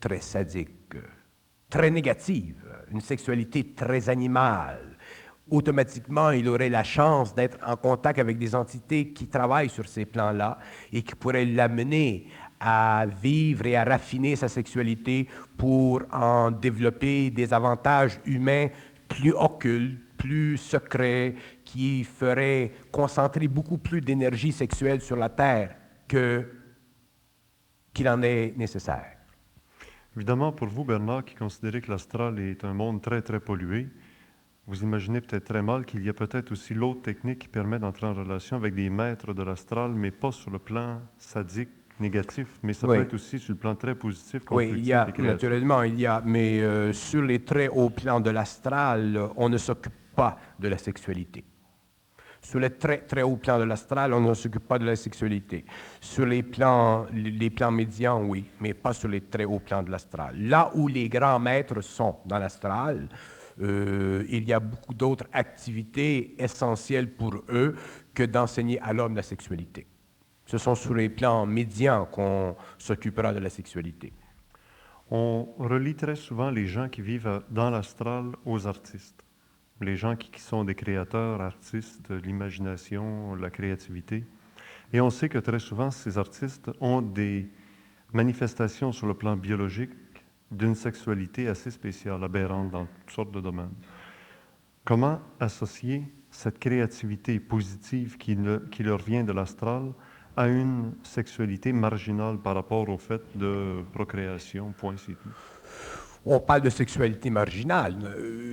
très sadique, très négative, une sexualité très animale, automatiquement, il aurait la chance d'être en contact avec des entités qui travaillent sur ces plans-là et qui pourraient l'amener à vivre et à raffiner sa sexualité pour en développer des avantages humains plus occultes, plus secrets, qui feraient concentrer beaucoup plus d'énergie sexuelle sur la Terre qu'il en est nécessaire. Évidemment, pour vous, Bernard, qui considérez que l'astral est un monde très, très pollué, vous imaginez peut-être très mal qu'il y a peut-être aussi l'autre technique qui permet d'entrer en relation avec des maîtres de l'astral, mais pas sur le plan sadique, négatif, mais ça peut être aussi sur le plan très positif, constructif. Oui, il y a, naturellement, mais sur les très hauts plans de l'astral, on ne s'occupe pas de la sexualité. Sur les très, très hauts plans de l'astral, on ne s'occupe pas de la sexualité. Sur les plans médians, oui, mais pas sur les très hauts plans de l'astral. Là où les grands maîtres sont dans l'astral, il y a beaucoup d'autres activités essentielles pour eux que d'enseigner à l'homme la sexualité. Ce sont sur les plans médians qu'on s'occupera de la sexualité. On relie très souvent les gens qui vivent dans l'astral aux artistes. Les gens qui sont des créateurs, artistes, l'imagination, la créativité. Et on sait que très souvent, ces artistes ont des manifestations sur le plan biologique d'une sexualité assez spéciale, aberrante dans toutes sortes de domaines. Comment associer cette créativité positive qui leur vient de l'astral à une sexualité marginale par rapport au fait de procréation, point, c'est tout? On parle de sexualité marginale.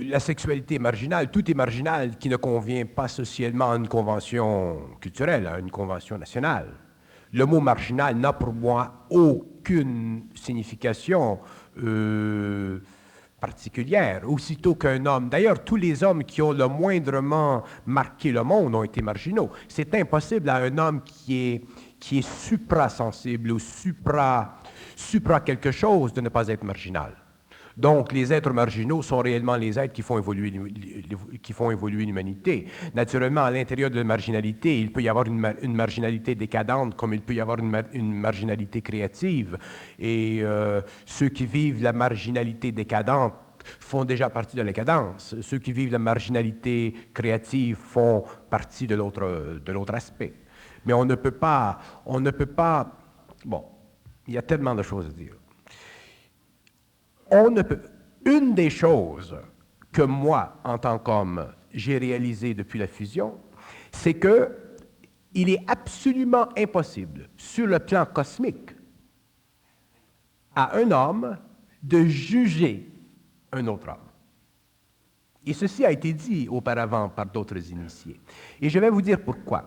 La sexualité marginale, tout est marginal qui ne convient pas socialement à une convention culturelle, à une convention nationale. Le mot marginal n'a pour moi aucune signification particulière. Aussitôt qu'un homme, d'ailleurs tous les hommes qui ont le moindrement marqué le monde ont été marginaux. C'est impossible à un homme qui est suprasensible ou supra quelque chose de ne pas être marginal. Donc, les êtres marginaux sont réellement les êtres qui font évoluer l'humanité. Naturellement, à l'intérieur de la marginalité, il peut y avoir une marginalité décadente comme il peut y avoir une marginalité créative. Et ceux qui vivent la marginalité décadente font déjà partie de la décadence. Ceux qui vivent la marginalité créative font partie de l'autre aspect. Mais on ne peut pas... Bon, il y a tellement de choses à dire. Une des choses que moi, en tant qu'homme, j'ai réalisé depuis la fusion, c'est que il est absolument impossible, sur le plan cosmique, à un homme de juger un autre homme. Et ceci a été dit auparavant par d'autres initiés. Et je vais vous dire pourquoi.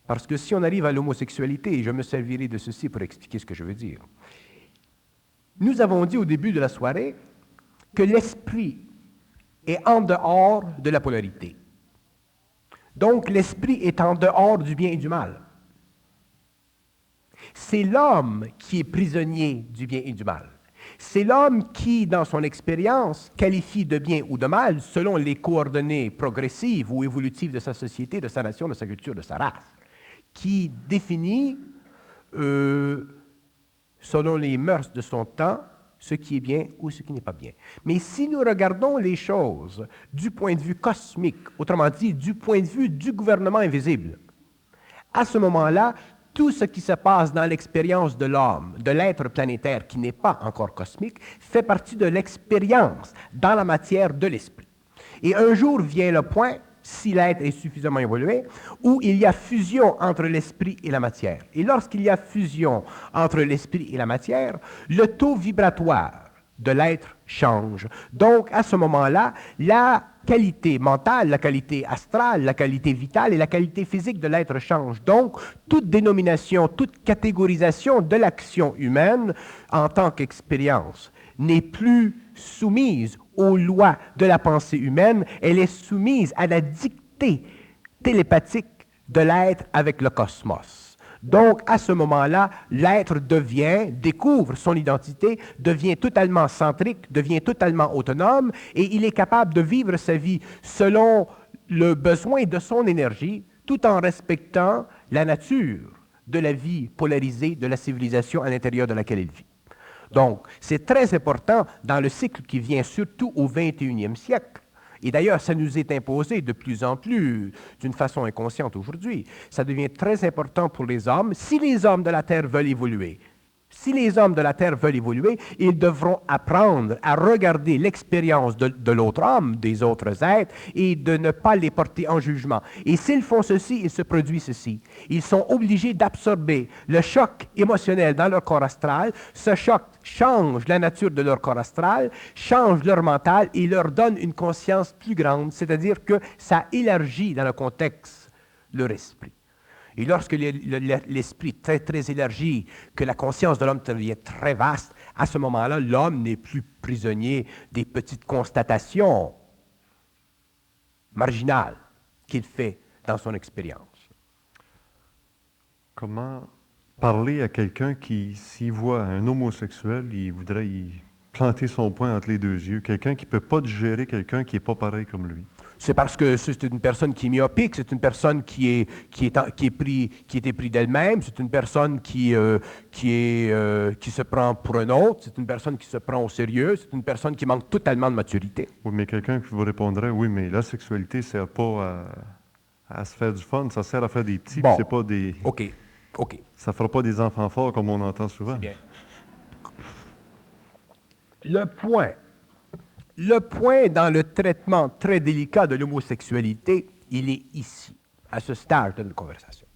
Parce que si on arrive à l'homosexualité, je me servirai de ceci pour expliquer ce que je veux dire. Nous avons dit au début de la soirée que l'esprit est en dehors de la polarité. Donc, l'esprit est en dehors du bien et du mal. C'est l'homme qui est prisonnier du bien et du mal. C'est l'homme qui, dans son expérience, qualifie de bien ou de mal selon les coordonnées progressives ou évolutives de sa société, de sa nation, de sa culture, de sa race, qui définit selon les mœurs de son temps, ce qui est bien ou ce qui n'est pas bien. Mais si nous regardons les choses du point de vue cosmique, autrement dit, du point de vue du gouvernement invisible, à ce moment-là, tout ce qui se passe dans l'expérience de l'homme, de l'être planétaire qui n'est pas encore cosmique, fait partie de l'expérience dans la matière de l'esprit. Et un jour vient le point, si l'être est suffisamment évolué, où il y a fusion entre l'esprit et la matière. Et lorsqu'il y a fusion entre l'esprit et la matière, le taux vibratoire de l'être change. Donc, à ce moment-là, la qualité mentale, la qualité astrale, la qualité vitale et la qualité physique de l'être changent. Donc, toute dénomination, toute catégorisation de l'action humaine en tant qu'expérience n'est plus soumise aux lois de la pensée humaine, elle est soumise à la dictée télépathique de l'être avec le cosmos. Donc, à ce moment-là, l'être découvre son identité, devient totalement centrique, devient totalement autonome, et il est capable de vivre sa vie selon le besoin de son énergie, tout en respectant la nature de la vie polarisée de la civilisation à l'intérieur de laquelle il vit. Donc, c'est très important dans le cycle qui vient surtout au 21e siècle. Et d'ailleurs, ça nous est imposé de plus en plus d'une façon inconsciente aujourd'hui. Ça devient très important pour les hommes. Si les hommes de la Terre veulent évoluer, ils devront apprendre à regarder l'expérience de l'autre homme, des autres êtres, et de ne pas les porter en jugement. Et s'ils font ceci, il se produit ceci. Ils sont obligés d'absorber le choc émotionnel dans leur corps astral. Ce choc change la nature de leur corps astral, change leur mental et leur donne une conscience plus grande, c'est-à-dire que ça élargit dans le contexte leur esprit. Et lorsque l'esprit est très, très élargi, que la conscience de l'homme devient très vaste, à ce moment-là, l'homme n'est plus prisonnier des petites constatations marginales qu'il fait dans son expérience. Comment parler à quelqu'un qui, s'il voit un homosexuel, il voudrait y planter son poing entre les deux yeux, quelqu'un qui ne peut pas digérer quelqu'un qui n'est pas pareil comme lui? C'est parce que c'est une personne qui est myopique, c'est une personne qui est épris d'elle-même, c'est une personne qui se prend pour un autre, c'est une personne qui se prend au sérieux, c'est une personne qui manque totalement de maturité. Oui, mais quelqu'un qui vous répondrait, oui, mais la sexualité ne sert pas à se faire du fun, ça sert à faire des petits, bon, c'est pas des... OK. Ça ne fera pas des enfants forts comme on entend souvent. Bien. Le point dans le traitement très délicat de l'homosexualité, il est ici, à ce stade de la conversation.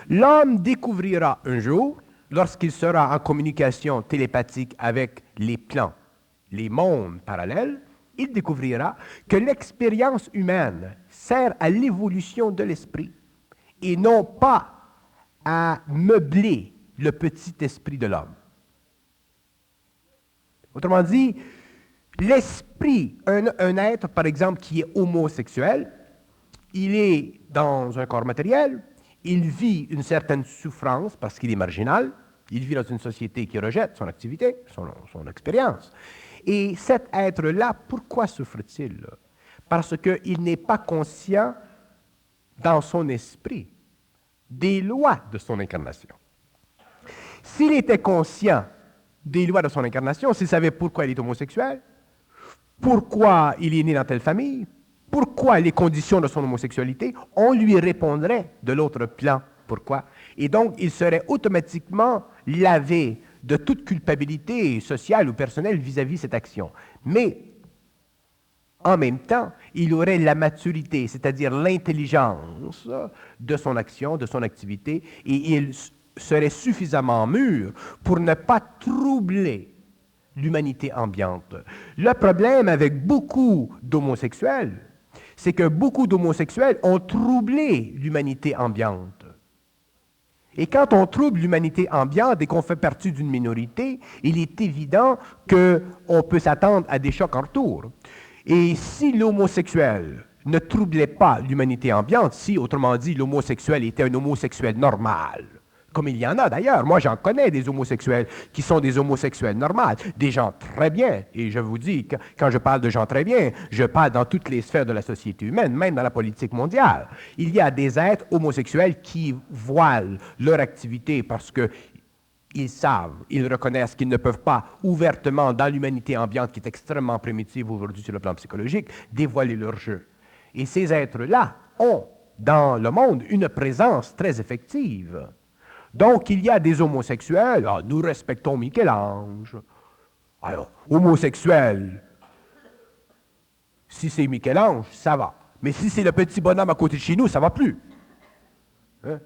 L'homme découvrira un jour, lorsqu'il sera en communication télépathique avec les plans, les mondes parallèles, il découvrira que l'expérience humaine sert à l'évolution de l'esprit et non pas à meubler le petit esprit de l'homme. Autrement dit, l'esprit, un être, par exemple, qui est homosexuel, il est dans un corps matériel, il vit une certaine souffrance parce qu'il est marginal, il vit dans une société qui rejette son activité, son expérience. Et cet être-là, pourquoi souffre-t-il? Parce qu'il n'est pas conscient dans son esprit des lois de son incarnation. S'il était conscient des lois de son incarnation, s'il savait pourquoi il est homosexuel, pourquoi il est né dans telle famille, pourquoi les conditions de son homosexualité, on lui répondrait de l'autre plan pourquoi. Et donc, il serait automatiquement lavé de toute culpabilité sociale ou personnelle vis-à-vis de cette action. Mais, en même temps, il aurait la maturité, c'est-à-dire l'intelligence de son action, de son activité, et il serait suffisamment mûr pour ne pas troubler l'humanité ambiante. Le problème avec beaucoup d'homosexuels, c'est que beaucoup d'homosexuels ont troublé l'humanité ambiante. Et quand on trouble l'humanité ambiante et qu'on fait partie d'une minorité, il est évident qu'on peut s'attendre à des chocs en retour. Et si l'homosexuel ne troublait pas l'humanité ambiante, si, autrement dit, l'homosexuel était un homosexuel normal, comme il y en a d'ailleurs. Moi, j'en connais des homosexuels qui sont des homosexuels normaux, des gens très bien. Et je vous dis, quand je parle de gens très bien, je parle dans toutes les sphères de la société humaine, même dans la politique mondiale. Il y a des êtres homosexuels qui voilent leur activité parce que ils savent, ils reconnaissent qu'ils ne peuvent pas ouvertement, dans l'humanité ambiante qui est extrêmement primitive aujourd'hui sur le plan psychologique, dévoiler leur jeu. Et ces êtres-là ont, dans le monde, une présence très effective. Donc, il y a des homosexuels, nous respectons Michel-Ange. Alors, homosexuel, si c'est Michel-Ange, ça va. Mais si c'est le petit bonhomme à côté de chez nous, ça ne va plus. Hein?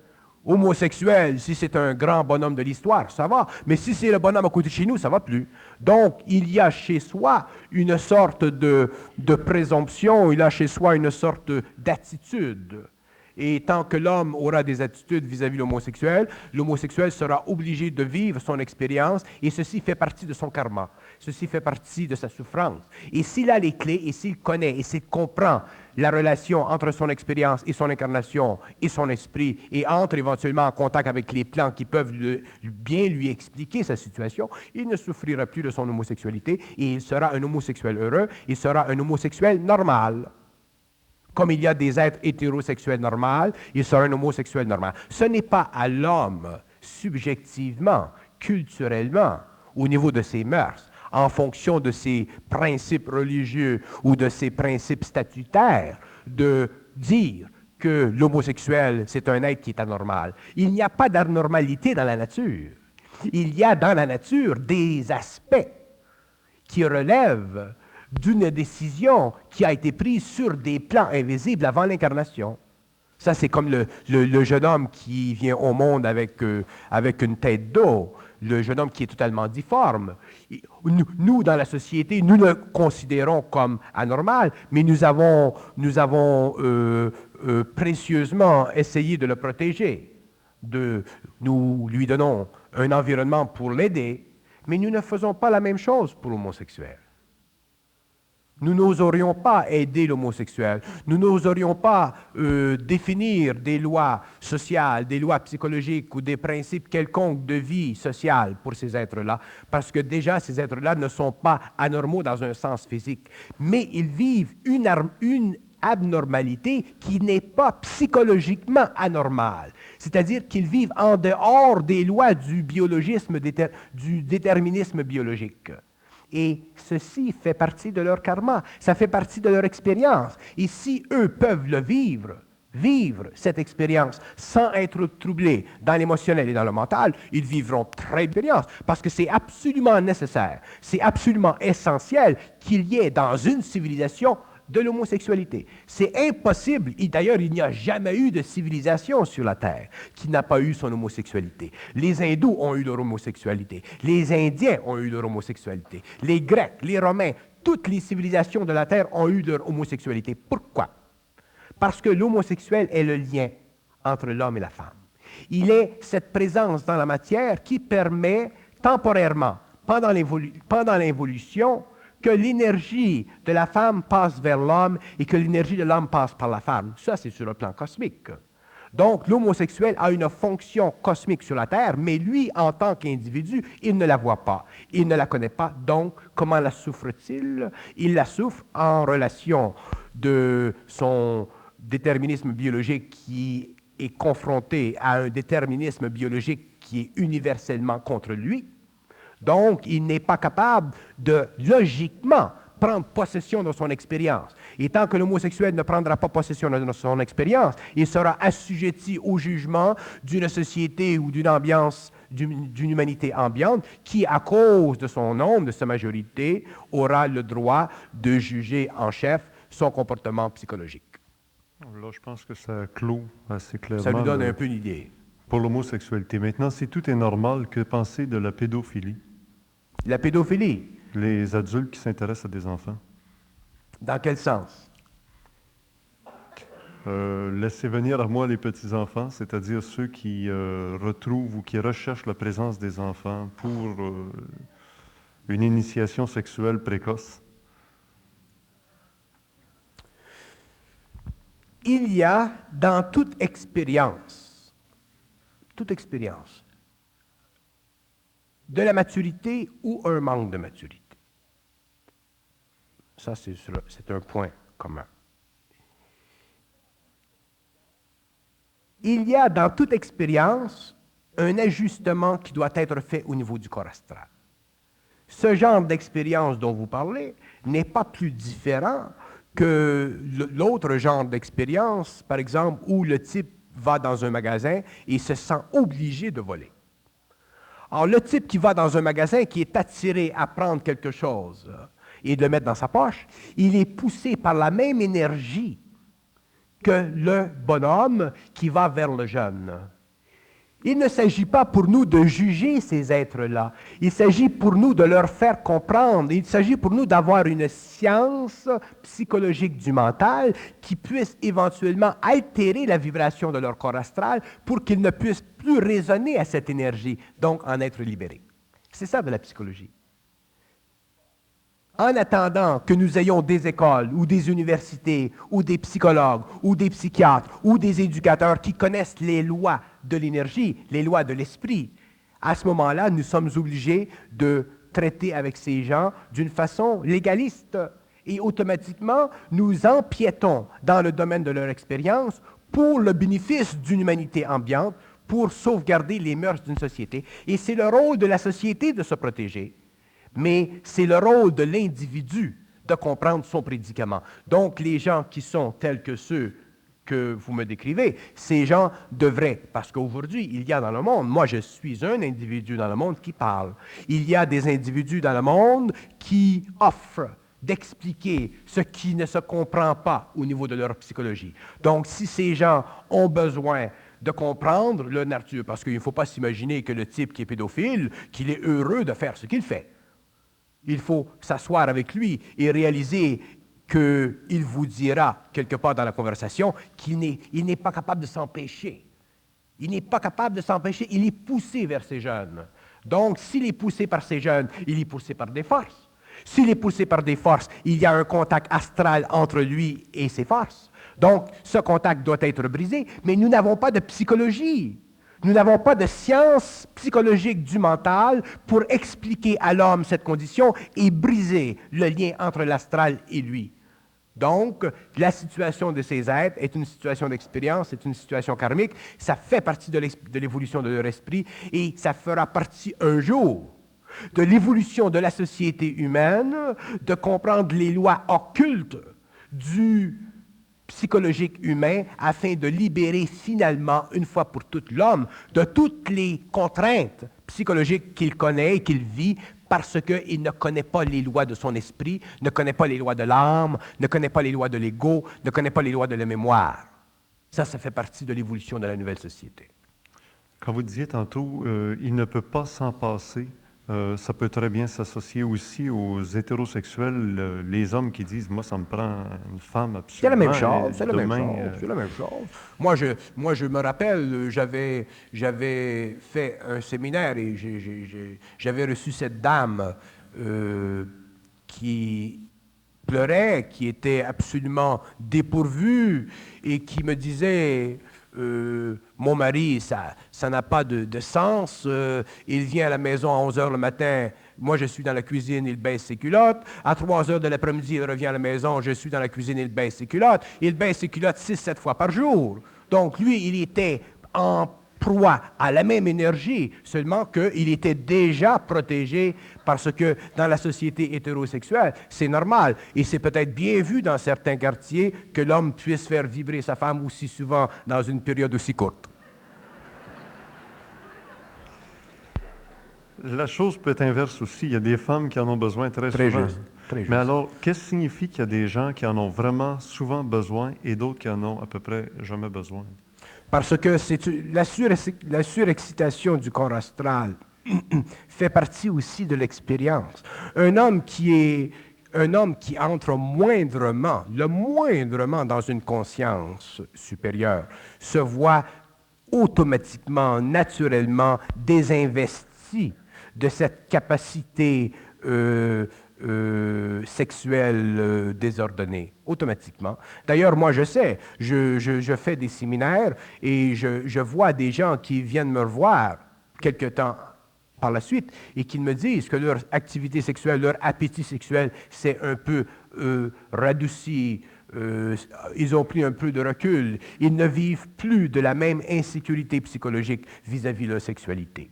Homosexuel, si c'est un grand bonhomme de l'histoire, ça va. Mais si c'est le bonhomme à côté de chez nous, ça ne va plus. Donc, il y a chez soi une sorte de présomption, il y a chez soi une sorte d'attitude. Et tant que l'homme aura des attitudes vis-à-vis de l'homosexuel sera obligé de vivre son expérience et ceci fait partie de son karma. Ceci fait partie de sa souffrance. Et s'il a les clés et s'il connaît et s'il comprend la relation entre son expérience et son incarnation et son esprit et entre éventuellement en contact avec les plans qui peuvent bien lui expliquer sa situation, il ne souffrira plus de son homosexualité et il sera un homosexuel heureux, il sera un homosexuel normal. Comme il y a des êtres hétérosexuels normaux, il sera un homosexuel normal. Ce n'est pas à l'homme, subjectivement, culturellement, au niveau de ses mœurs, en fonction de ses principes religieux ou de ses principes statutaires, de dire que l'homosexuel, c'est un être qui est anormal. Il n'y a pas d'anormalité dans la nature. Il y a dans la nature des aspects qui relèvent d'une décision qui a été prise sur des plans invisibles avant l'incarnation. Ça, c'est comme le jeune homme qui vient au monde avec une tête d'eau, le jeune homme qui est totalement difforme. Nous, dans la société, nous le considérons comme anormal, mais nous avons précieusement essayé de le protéger. Nous lui donnons un environnement pour l'aider, mais nous ne faisons pas la même chose pour l'homosexuel. Nous n'oserions pas aider l'homosexuel. Nous n'oserions pas définir des lois sociales, des lois psychologiques ou des principes quelconques de vie sociale pour ces êtres-là, parce que déjà, ces êtres-là ne sont pas anormaux dans un sens physique, mais ils vivent une abnormalité qui n'est pas psychologiquement anormale. C'est-à-dire qu'ils vivent en dehors des lois du biologisme, du déterminisme biologique. Et ceci fait partie de leur karma, ça fait partie de leur expérience. Et si eux peuvent le vivre vivre cette expérience sans être troublés dans l'émotionnel et dans le mental, ils vivront très bien l'expérience parce que c'est absolument nécessaire, c'est absolument essentiel qu'il y ait dans une civilisation de l'homosexualité. C'est impossible, et d'ailleurs il n'y a jamais eu de civilisation sur la Terre qui n'a pas eu son homosexualité. Les hindous ont eu leur homosexualité, les Indiens ont eu leur homosexualité, les Grecs, les Romains, toutes les civilisations de la Terre ont eu leur homosexualité. Pourquoi? Parce que l'homosexuel est le lien entre l'homme et la femme. Il est cette présence dans la matière qui permet temporairement, pendant l'évolution, que l'énergie de la femme passe vers l'homme et que l'énergie de l'homme passe par la femme. Ça, c'est sur le plan cosmique. Donc, l'homosexuel a une fonction cosmique sur la Terre, mais lui, en tant qu'individu, il ne la voit pas, il ne la connaît pas. Donc, comment la souffre-t-il? Il la souffre en relation de son déterminisme biologique qui est confronté à un déterminisme biologique qui est universellement contre lui. Donc, il n'est pas capable de, logiquement, prendre possession de son expérience. Et tant que l'homosexuel ne prendra pas possession de son expérience, il sera assujetti au jugement d'une société ou d'une ambiance, d'une humanité ambiante qui, à cause de son nombre, de sa majorité, aura le droit de juger en chef son comportement psychologique. Là, je pense que ça clôt assez clairement. Ça lui donne un peu une idée. Pour l'homosexualité. Maintenant, si tout est normal, que penser de la pédophilie? La pédophilie. Les adultes qui s'intéressent à des enfants. Dans quel sens? Laissez venir à moi les petits-enfants, c'est-à-dire ceux qui retrouvent ou qui recherchent la présence des enfants pour une initiation sexuelle précoce. Il y a dans toute expérience, de la maturité ou un manque de maturité. Ça, c'est un point commun. Il y a dans toute expérience un ajustement qui doit être fait au niveau du corps astral. Ce genre d'expérience dont vous parlez n'est pas plus différent que l'autre genre d'expérience, par exemple, où le type va dans un magasin et se sent obligé de voler. Alors, le type qui va dans un magasin, qui est attiré à prendre quelque chose et de le mettre dans sa poche, il est poussé par la même énergie que le bonhomme qui va vers le jeune. Il ne s'agit pas pour nous de juger ces êtres-là. Il s'agit pour nous de leur faire comprendre. Il s'agit pour nous d'avoir une science psychologique du mental qui puisse éventuellement altérer la vibration de leur corps astral pour qu'ils ne puissent plus résonner à cette énergie, donc en être libérés. C'est ça de la psychologie. En attendant que nous ayons des écoles ou des universités ou des psychologues ou des psychiatres ou des éducateurs qui connaissent les lois de l'énergie, les lois de l'esprit, à ce moment-là, nous sommes obligés de traiter avec ces gens d'une façon légaliste et automatiquement, nous empiétons dans le domaine de leur expérience pour le bénéfice d'une humanité ambiante, pour sauvegarder les mœurs d'une société. Et c'est le rôle de la société de se protéger. Mais c'est le rôle de l'individu de comprendre son prédicament. Donc, les gens qui sont tels que ceux que vous me décrivez, ces gens devraient, parce qu'aujourd'hui, il y a dans le monde, moi je suis un individu dans le monde qui parle, il y a des individus dans le monde qui offrent d'expliquer ce qui ne se comprend pas au niveau de leur psychologie. Donc, si ces gens ont besoin de comprendre leur nature, parce qu'il ne faut pas s'imaginer que le type qui est pédophile, qu'il est heureux de faire ce qu'il fait. Il faut s'asseoir avec lui et réaliser qu'il vous dira, quelque part dans la conversation, qu'il n'est pas capable de s'empêcher. Il n'est pas capable de s'empêcher, il est poussé vers ces jeunes. Donc, s'il est poussé par ces jeunes, il est poussé par des forces. S'il est poussé par des forces, il y a un contact astral entre lui et ses forces. Donc, ce contact doit être brisé, mais nous n'avons pas de psychologie. Nous n'avons pas de science psychologique du mental pour expliquer à l'homme cette condition et briser le lien entre l'astral et lui. Donc, la situation de ces êtres est une situation d'expérience, c'est une situation karmique, ça fait partie de l'évolution de leur esprit et ça fera partie un jour de l'évolution de la société humaine, de comprendre les lois occultes du psychologique humain afin de libérer finalement, une fois pour toutes, l'homme de toutes les contraintes psychologiques qu'il connaît et qu'il vit parce qu'il ne connaît pas les lois de son esprit, ne connaît pas les lois de l'âme, ne connaît pas les lois de l'ego, ne connaît pas les lois de la mémoire. Ça fait partie de l'évolution de la nouvelle société. Quand vous disiez tantôt, il ne peut pas s'en passer, ça peut très bien s'associer aussi aux hétérosexuels, les hommes qui disent « moi, ça me prend une femme absolument ». C'est la même chose, c'est la même demain, chose, c'est la même chose. Moi, je me rappelle, j'avais fait un séminaire et j'avais reçu cette dame qui pleurait, qui était absolument dépourvue et qui me disait mon mari, ça n'a pas de sens, il vient à la maison à 11 heures le matin, moi je suis dans la cuisine, il baisse ses culottes, à 3 heures de l'après-midi, il revient à la maison, je suis dans la cuisine, il baisse ses culottes, il baisse ses culottes 6-7 fois par jour. Donc lui, il était en proie à la même énergie, seulement qu'il était déjà protégé parce que dans la société hétérosexuelle, c'est normal. Et c'est peut-être bien vu dans certains quartiers que l'homme puisse faire vibrer sa femme aussi souvent dans une période aussi courte. La chose peut être inverse aussi. Il y a des femmes qui en ont besoin très souvent. Juste, très juste. Mais alors, qu'est-ce qui signifie qu'il y a des gens qui en ont vraiment souvent besoin et d'autres qui en ont à peu près jamais besoin? Parce que la surexcitation du corps astral fait partie aussi de l'expérience. Un homme qui entre moindrement dans une conscience supérieure se voit automatiquement, naturellement désinvesti de cette capacité sexuelle désordonnée, automatiquement. D'ailleurs, moi, je sais, je fais des séminaires et je vois des gens qui viennent me voir quelque temps par la suite et qui me disent que leur activité sexuelle, leur appétit sexuel s'est un peu radouci, ils ont pris un peu de recul, ils ne vivent plus de la même insécurité psychologique vis-à-vis de leur sexualité.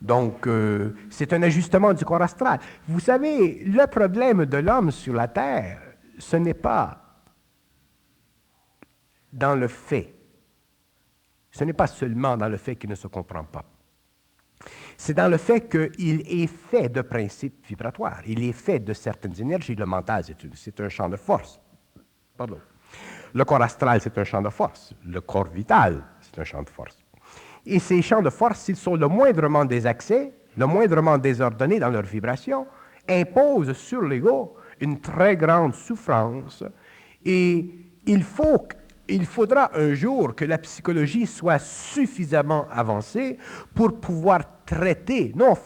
Donc, c'est un ajustement du corps astral. Vous savez, le problème de l'homme sur la Terre, ce n'est pas dans le fait. Ce n'est pas seulement dans le fait qu'il ne se comprend pas. C'est dans le fait qu'il est fait de principes vibratoires. Il est fait de certaines énergies. Le mental, c'est un champ de force. Pardon. Le corps astral, c'est un champ de force. Le corps vital, c'est un champ de force. Et ces champs de force, s'ils sont le moindrement désaxés, le moindrement désordonnés dans leur vibration, imposent sur l'ego une très grande souffrance. Et il faudra un jour que la psychologie soit suffisamment avancée pour pouvoir traiter, non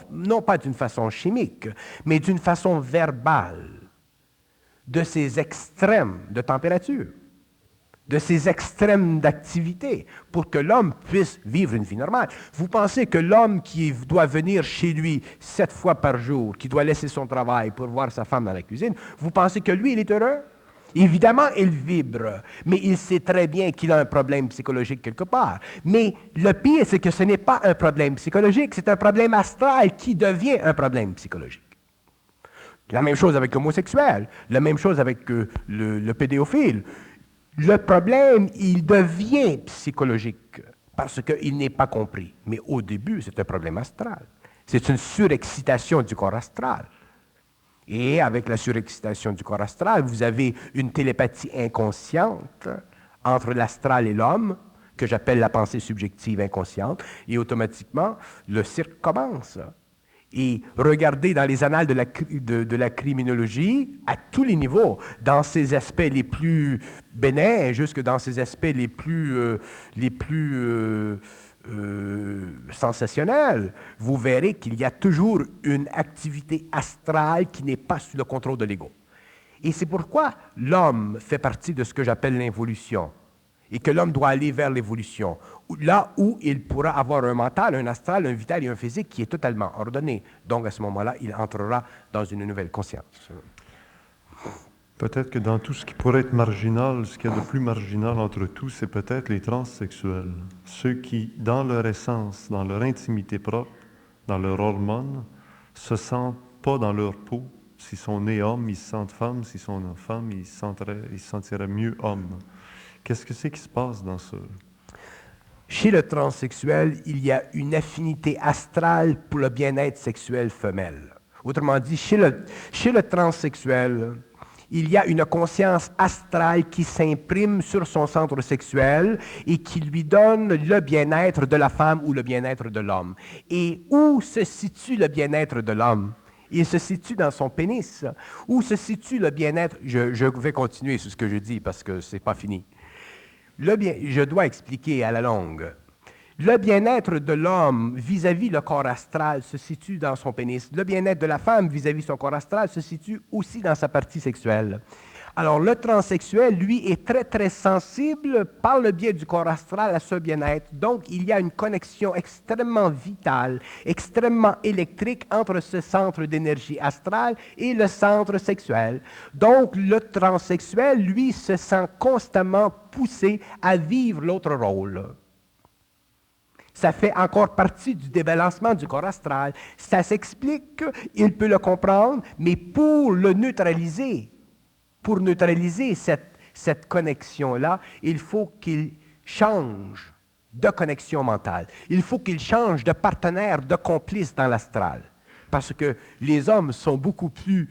pas d'une façon chimique, mais d'une façon verbale, de ces extrêmes de température, de ces extrêmes d'activité, pour que l'homme puisse vivre une vie normale. Vous pensez que l'homme qui doit venir chez lui 7 fois par jour, qui doit laisser son travail pour voir sa femme dans la cuisine, vous pensez que lui, il est heureux? Évidemment, il vibre, mais il sait très bien qu'il a un problème psychologique quelque part. Mais le pire, c'est que ce n'est pas un problème psychologique, c'est un problème astral qui devient un problème psychologique. La même chose avec l'homosexuel, la même chose avec le pédophile. Le problème, il devient psychologique parce qu'il n'est pas compris. Mais au début, c'est un problème astral. C'est une surexcitation du corps astral. Et avec la surexcitation du corps astral, vous avez une télépathie inconsciente entre l'astral et l'homme, que j'appelle la pensée subjective inconsciente, et automatiquement, le cirque commence. Et regardez dans les annales de la criminologie, à tous les niveaux, dans ses aspects les plus bénins, jusque dans ses aspects les plus sensationnels, vous verrez qu'il y a toujours une activité astrale qui n'est pas sous le contrôle de l'ego. Et c'est pourquoi l'homme fait partie de ce que j'appelle l'involution. Et que l'homme doit aller vers l'évolution, là où il pourra avoir un mental, un astral, un vital et un physique qui est totalement ordonné. Donc, à ce moment-là, il entrera dans une nouvelle conscience. Peut-être que dans tout ce qui pourrait être marginal, ce qu'il y a de plus marginal entre tous, c'est peut-être les transsexuels. Ceux qui, dans leur essence, dans leur intimité propre, dans leurs hormones, se sentent pas dans leur peau s'ils sont nés hommes, ils se sentent femmes, s'ils sont femmes, ils se sentiraient mieux hommes. Qu'est-ce que c'est qui se passe dans ça? Chez le transsexuel, il y a une affinité astrale pour le bien-être sexuel femelle. Autrement dit, chez le transsexuel, il y a une conscience astrale qui s'imprime sur son centre sexuel et qui lui donne le bien-être de la femme ou le bien-être de l'homme. Et où se situe le bien-être de l'homme? Il se situe dans son pénis. Où se situe le bien-être? Je vais continuer sur ce que je dis parce que ce n'est pas fini. Je dois expliquer à la longue. Le bien-être de l'homme vis-à-vis le corps astral se situe dans son pénis. Le bien-être de la femme vis-à-vis son corps astral se situe aussi dans sa partie sexuelle. Alors, le transsexuel, lui, est très, très sensible par le biais du corps astral à ce bien-être. Donc, il y a une connexion extrêmement vitale, extrêmement électrique entre ce centre d'énergie astrale et le centre sexuel. Donc, le transsexuel, lui, se sent constamment poussé à vivre l'autre rôle. Ça fait encore partie du débalancement du corps astral. Ça s'explique, il peut le comprendre, mais pour neutraliser cette connexion-là, il faut qu'il change de connexion mentale. Il faut qu'il change de partenaire, de complice dans l'astral. Parce que les hommes sont beaucoup plus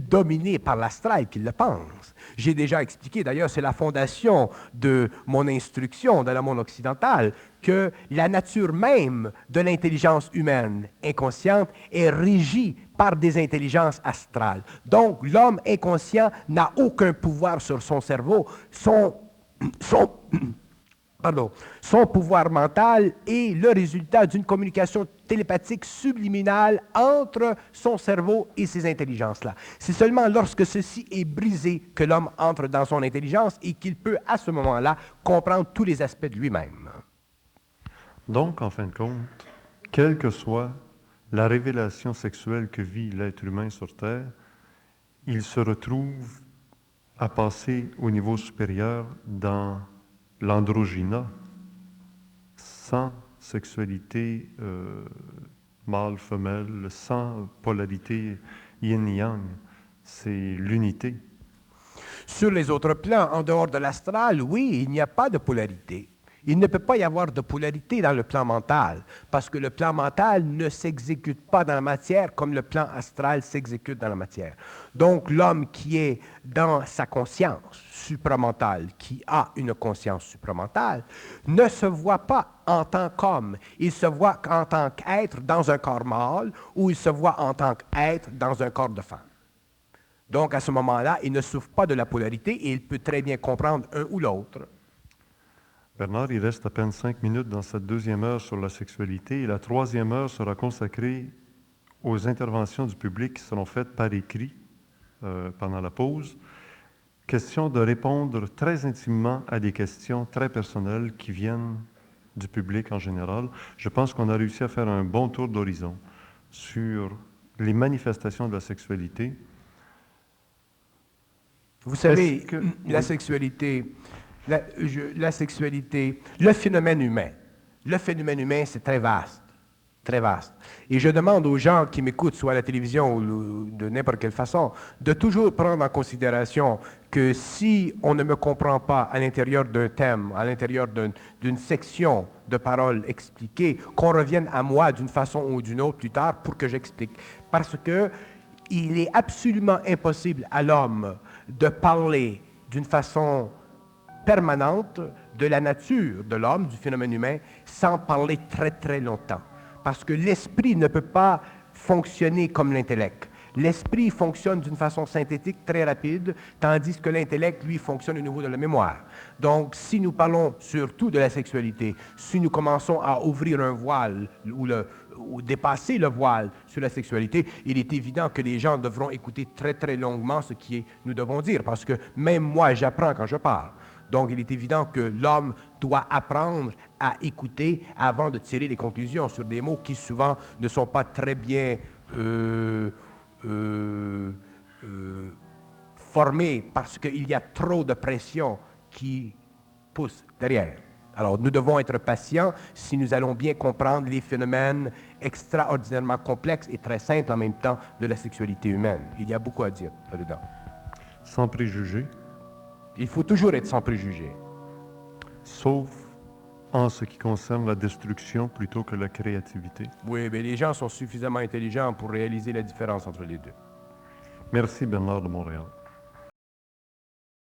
dominés par l'astral qu'ils le pensent. J'ai déjà expliqué, d'ailleurs, c'est la fondation de mon instruction dans le monde occidental, que la nature même de l'intelligence humaine inconsciente est régie par des intelligences astrales. Donc, l'homme inconscient n'a aucun pouvoir sur son cerveau. Son pouvoir mental est le résultat d'une communication télépathique subliminale entre son cerveau et ces intelligences-là. C'est seulement lorsque ceci est brisé que l'homme entre dans son intelligence et qu'il peut, à ce moment-là, comprendre tous les aspects de lui-même. Donc, en fin de compte, quelle que soit la révélation sexuelle que vit l'être humain sur Terre, il se retrouve à passer au niveau supérieur dans l'androgyna, sans sexualité mâle-femelle, sans polarité yin-yang. C'est l'unité. Sur les autres plans, en dehors de l'astral, oui, il n'y a pas de polarité. Il ne peut pas y avoir de polarité dans le plan mental, parce que le plan mental ne s'exécute pas dans la matière comme le plan astral s'exécute dans la matière. Donc, l'homme qui est dans sa conscience supramentale, qui a une conscience supramentale, ne se voit pas en tant qu'homme. Il se voit en tant qu'être dans un corps mâle ou il se voit en tant qu'être dans un corps de femme. Donc, à ce moment-là, il ne souffre pas de la polarité et il peut très bien comprendre un ou l'autre. Bernard, il reste à peine 5 minutes dans cette deuxième heure sur la sexualité et la troisième heure sera consacrée aux interventions du public qui seront faites par écrit pendant la pause. Question de répondre très intimement à des questions très personnelles qui viennent du public en général. Je pense qu'on a réussi à faire un bon tour d'horizon sur les manifestations de la sexualité. Vous savez, la sexualité, le phénomène humain, c'est très vaste, très vaste. Et je demande aux gens qui m'écoutent, soit à la télévision ou de n'importe quelle façon, de toujours prendre en considération que si on ne me comprend pas à l'intérieur d'un thème, à l'intérieur d'une section de paroles expliquées, qu'on revienne à moi d'une façon ou d'une autre plus tard pour que j'explique. Parce que il est absolument impossible à l'homme de parler d'une façon permanente de la nature de l'homme, du phénomène humain, sans parler très très longtemps. Parce que l'esprit ne peut pas fonctionner comme l'intellect. L'esprit fonctionne d'une façon synthétique très rapide, tandis que l'intellect, lui, fonctionne au niveau de la mémoire. Donc, si nous parlons surtout de la sexualité, si nous commençons à ouvrir un voile ou dépasser le voile sur la sexualité, il est évident que les gens devront écouter très, très longuement ce que nous devons dire, parce que même moi, j'apprends quand je parle. Donc, il est évident que l'homme doit apprendre à écouter avant de tirer des conclusions sur des mots qui souvent ne sont pas très bien formés parce qu'il y a trop de pression qui pousse derrière. Alors, nous devons être patients si nous allons bien comprendre les phénomènes extraordinairement complexes et très simples en même temps de la sexualité humaine. Il y a beaucoup à dire là-dedans. Sans préjugés, Il faut toujours être sans préjugés, sauf en ce qui concerne la destruction plutôt que la créativité. oui, mais les gens sont suffisamment intelligents pour réaliser la différence entre les deux. Merci Bernard de Montréal.